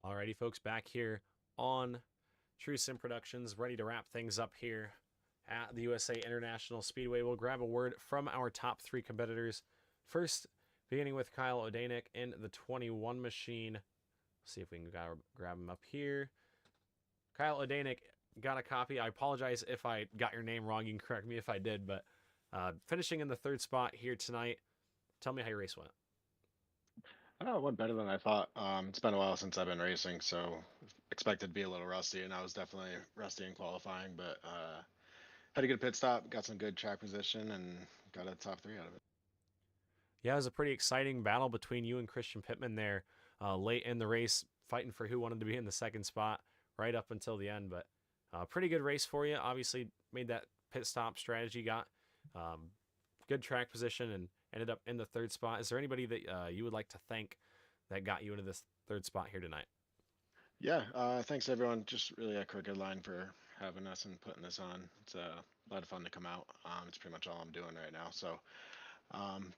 Alrighty, folks, back here on True Sim Productions, ready to wrap things up here at the USA International Speedway. We'll grab a word from our top 3 competitors. First, beginning with Kyle Odanik in the 21 machine. See if we can grab him up here. Kyle Odanik got a copy. I apologize if I got your name wrong. You can correct me if I did, but finishing in the 3rd spot here tonight. Tell me how your race went. It went better than I thought. It's been a while since I've been racing, so expected to be a little rusty, and I was definitely rusty in qualifying, but had a good pit stop, got some good track position, and got a top 3 out of it. Yeah, it was a pretty exciting battle between you and Christian Pittman there late in the race, fighting for who wanted to be in the 2nd spot right up until the end, but Pretty good race for you. Obviously, made that pit stop strategy, got good track position, and ended up in the 3rd spot. Is there anybody that you would like to thank that got you into this 3rd spot here tonight? Yeah, thanks everyone. Just really a Crooked Line for having us and putting this on. It's a lot of fun to come out. It's pretty much all I'm doing right now. So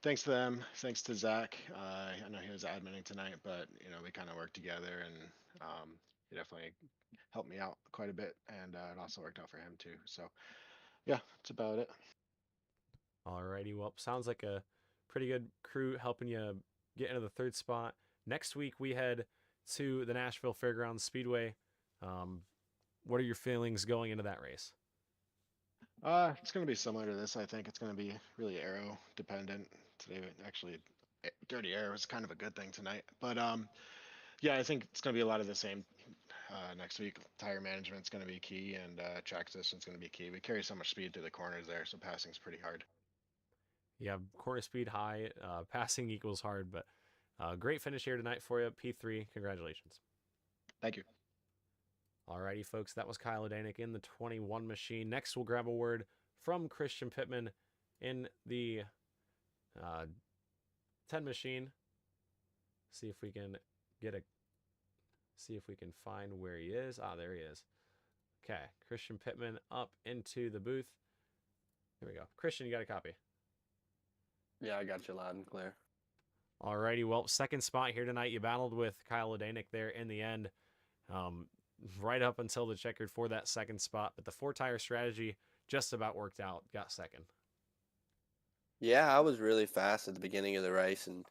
thanks to them. Thanks to Zach. I know he was adminning tonight, but we kind of worked together, and he definitely helped me out quite a bit, and it also worked out for him too. So yeah, that's about it. Alrighty, well, sounds like a pretty good crew helping you get into the 3rd spot. Next week we head to the Nashville Fairgrounds Speedway. What are your feelings going into that race? It's going to be similar to this. I think it's going to be really aero dependent. Today, actually, dirty air was kind of a good thing tonight. But yeah, I think it's going to be a lot of the same next week. Tire management's going to be key, and track position's going to be key. We carry so much speed through the corners there, so passing's pretty hard. Yeah, corner speed high, passing equals hard, but great finish here tonight for you, P3. Congratulations. Thank you. Alrighty, folks, that was Kyle Odanik in the 21 machine. Next, we'll grab a word from Christian Pittman in the 10 machine. See if we can find where he is. Ah, there he is. Okay, Christian Pittman up into the booth. Here we go. Christian, you got a copy? Yeah, I got you loud and clear. Alrighty, well, 2nd spot here tonight. You battled with Kyle Odanik there in the end. Right up until the checkered for that 2nd spot, but the 4-tire strategy just about worked out. Got 2nd. Yeah, I was really fast at the beginning of the race and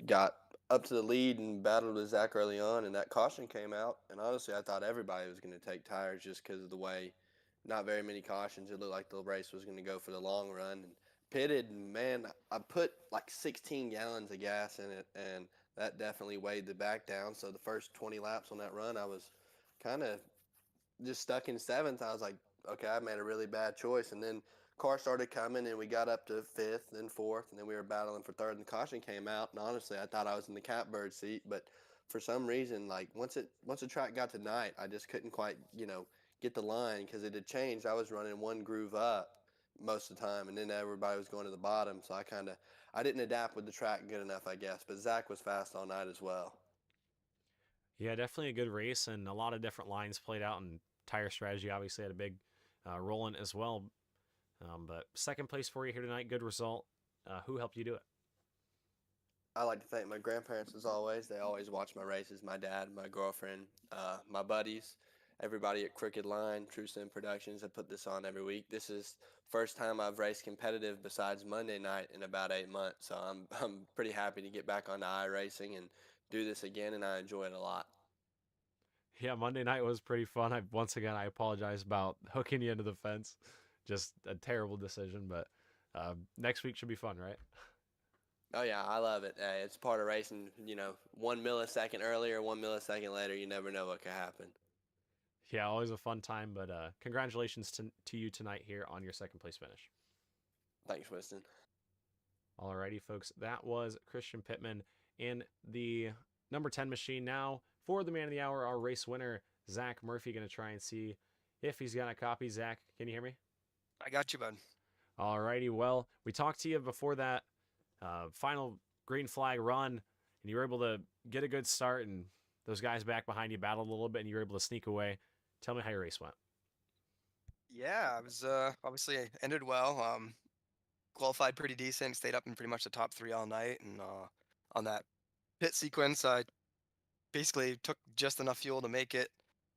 got up to the lead and battled with Zach early on, and that caution came out. And honestly, I thought everybody was going to take tires just because of the way, not very many cautions. It looked like the race was going to go for the long run. And pitted, and man, I put like 16 gallons of gas in it, and that definitely weighed the back down. So the first 20 laps on that run, I was kind of just stuck in 7th. I was like, okay, I made a really bad choice. And then car started coming, and we got up to 5th, then 4th, and then we were battling for 3rd, and the caution came out. And honestly, I thought I was in the catbird seat, but for some reason, like once the track got to night, I just couldn't quite, get the line because it had changed. I was running one groove up most of the time, and then everybody was going to the bottom. So I didn't adapt with the track good enough, I guess. But Zach was fast all night as well. Yeah, definitely a good race, and a lot of different lines played out, and tire strategy obviously had a big role in it as well. But 2nd place for you here tonight, good result. Who helped you do it? I like to thank my grandparents as always. They always watch my races. My dad, my girlfriend, my buddies, everybody at Crooked Line, True Sim Productions. I put this on every week. This is first time I've raced competitive besides Monday night in about 8 months. So I'm pretty happy to get back onto iRacing and do this again, and I enjoy it a lot. Yeah, Monday night was pretty fun. Once again, I apologize about hooking you into the fence. Just a terrible decision, but next week should be fun, right? Oh, yeah, I love it. It's part of racing, 1 millisecond earlier, 1 millisecond later, you never know what could happen. Yeah, always a fun time, but congratulations to you tonight here on your 2nd place finish. Thanks, Winston. Alrighty, folks, that was Christian Pittman in the number 10 machine. Now, for the man of the hour, our race winner, Zach Murphy, going to try and see if he's got a copy. Zach, can you hear me? I got you, bud. Alrighty, well, we talked to you before that final green flag run, and you were able to get a good start, and those guys back behind you battled a little bit, and you were able to sneak away. Tell me how your race went. Yeah, I was obviously I ended well. Qualified pretty decent, stayed up in pretty much the top 3 all night, and on that pit sequence, I basically took just enough fuel to make it.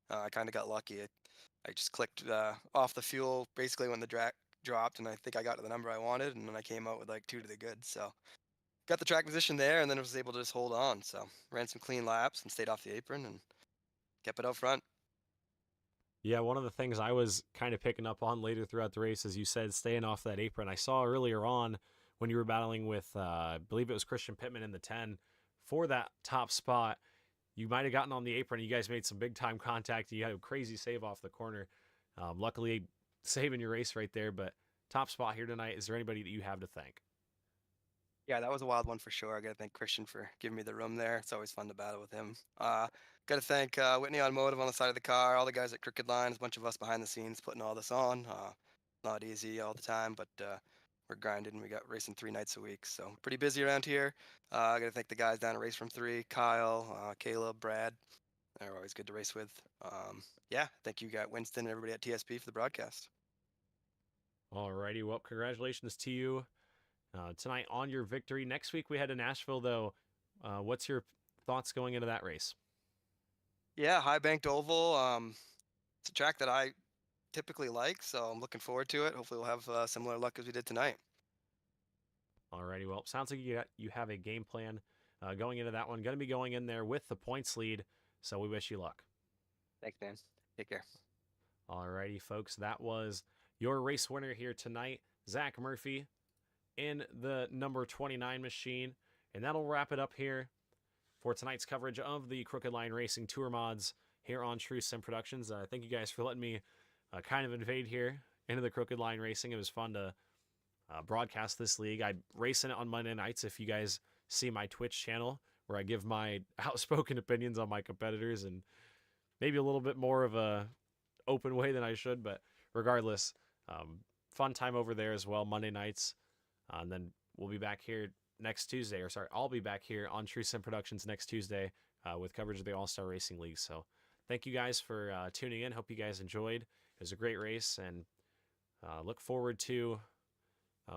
I kind of got lucky. I just clicked off the fuel basically when the track dropped, and I think I got to the number I wanted, and then I came out with like 2 to the good. So got the track position there, and then was able to just hold on. So ran some clean laps and stayed off the apron and kept it out front. Yeah, one of the things I was kind of picking up on later throughout the race, as you said, staying off that apron. I saw earlier on when you were battling with, I believe it was Christian Pittman in the 10 for that top spot. You might have gotten on the apron. You guys made some big time contact. You had a crazy save off the corner. Luckily, saving your race right there. But top spot here tonight. Is there anybody that you have to thank? Yeah, that was a wild one for sure. I got to thank Christian for giving me the room there. It's always fun to battle with him. Got to thank Whitney Automotive on the side of the car, all the guys at Crooked Lines, a bunch of us behind the scenes putting all this on. Not easy all the time, but we're grinding. We got racing 3 nights a week, so pretty busy around here. I got to thank the guys down at Race From 3, Kyle, Caleb, Brad. They're always good to race with. Yeah, thank you, got Winston and everybody at TSP for the broadcast. Alrighty, well, congratulations to you tonight on your victory. Next week we head to Nashville, though. What's your thoughts going into that race? Yeah, high banked oval. It's a track that I typically like, so I'm looking forward to it. Hopefully, we'll have similar luck as we did tonight. Alrighty, well, sounds like you have a game plan going into that one. Going to be going in there with the points lead, so we wish you luck. Thanks, man. Take care. Alrighty, folks, that was your race winner here tonight, Zach Murphy, in the number 29 machine. And that'll wrap it up here for tonight's coverage of the Crooked Line Racing Tour Mods here on True Sim Productions. Thank you guys for letting me kind of invade here into the Crooked Line Racing. It was fun to broadcast this league. I race in it on Monday nights. If you guys see my Twitch channel, where I give my outspoken opinions on my competitors and maybe a little bit more of a open way than I should, but regardless, fun time over there as well, Monday nights. And then we'll be back here next Tuesday, I'll be back here on True Sim Productions next Tuesday with coverage of the All-Star Racing League. So thank you guys for tuning in. Hope you guys enjoyed. It was a great race, and look forward to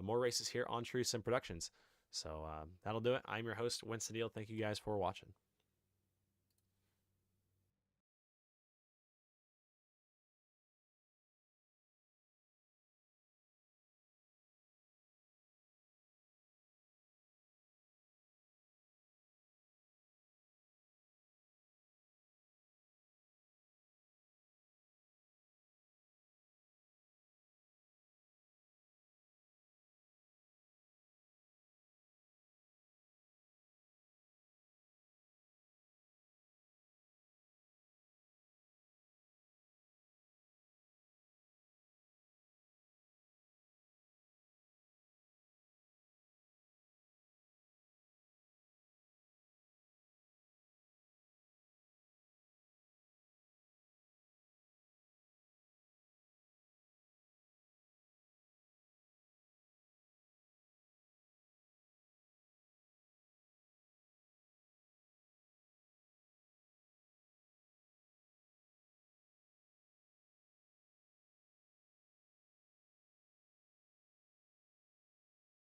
more races here on True Sim Productions. So that'll do it. I'm your host, Winston Deal. Thank you guys for watching.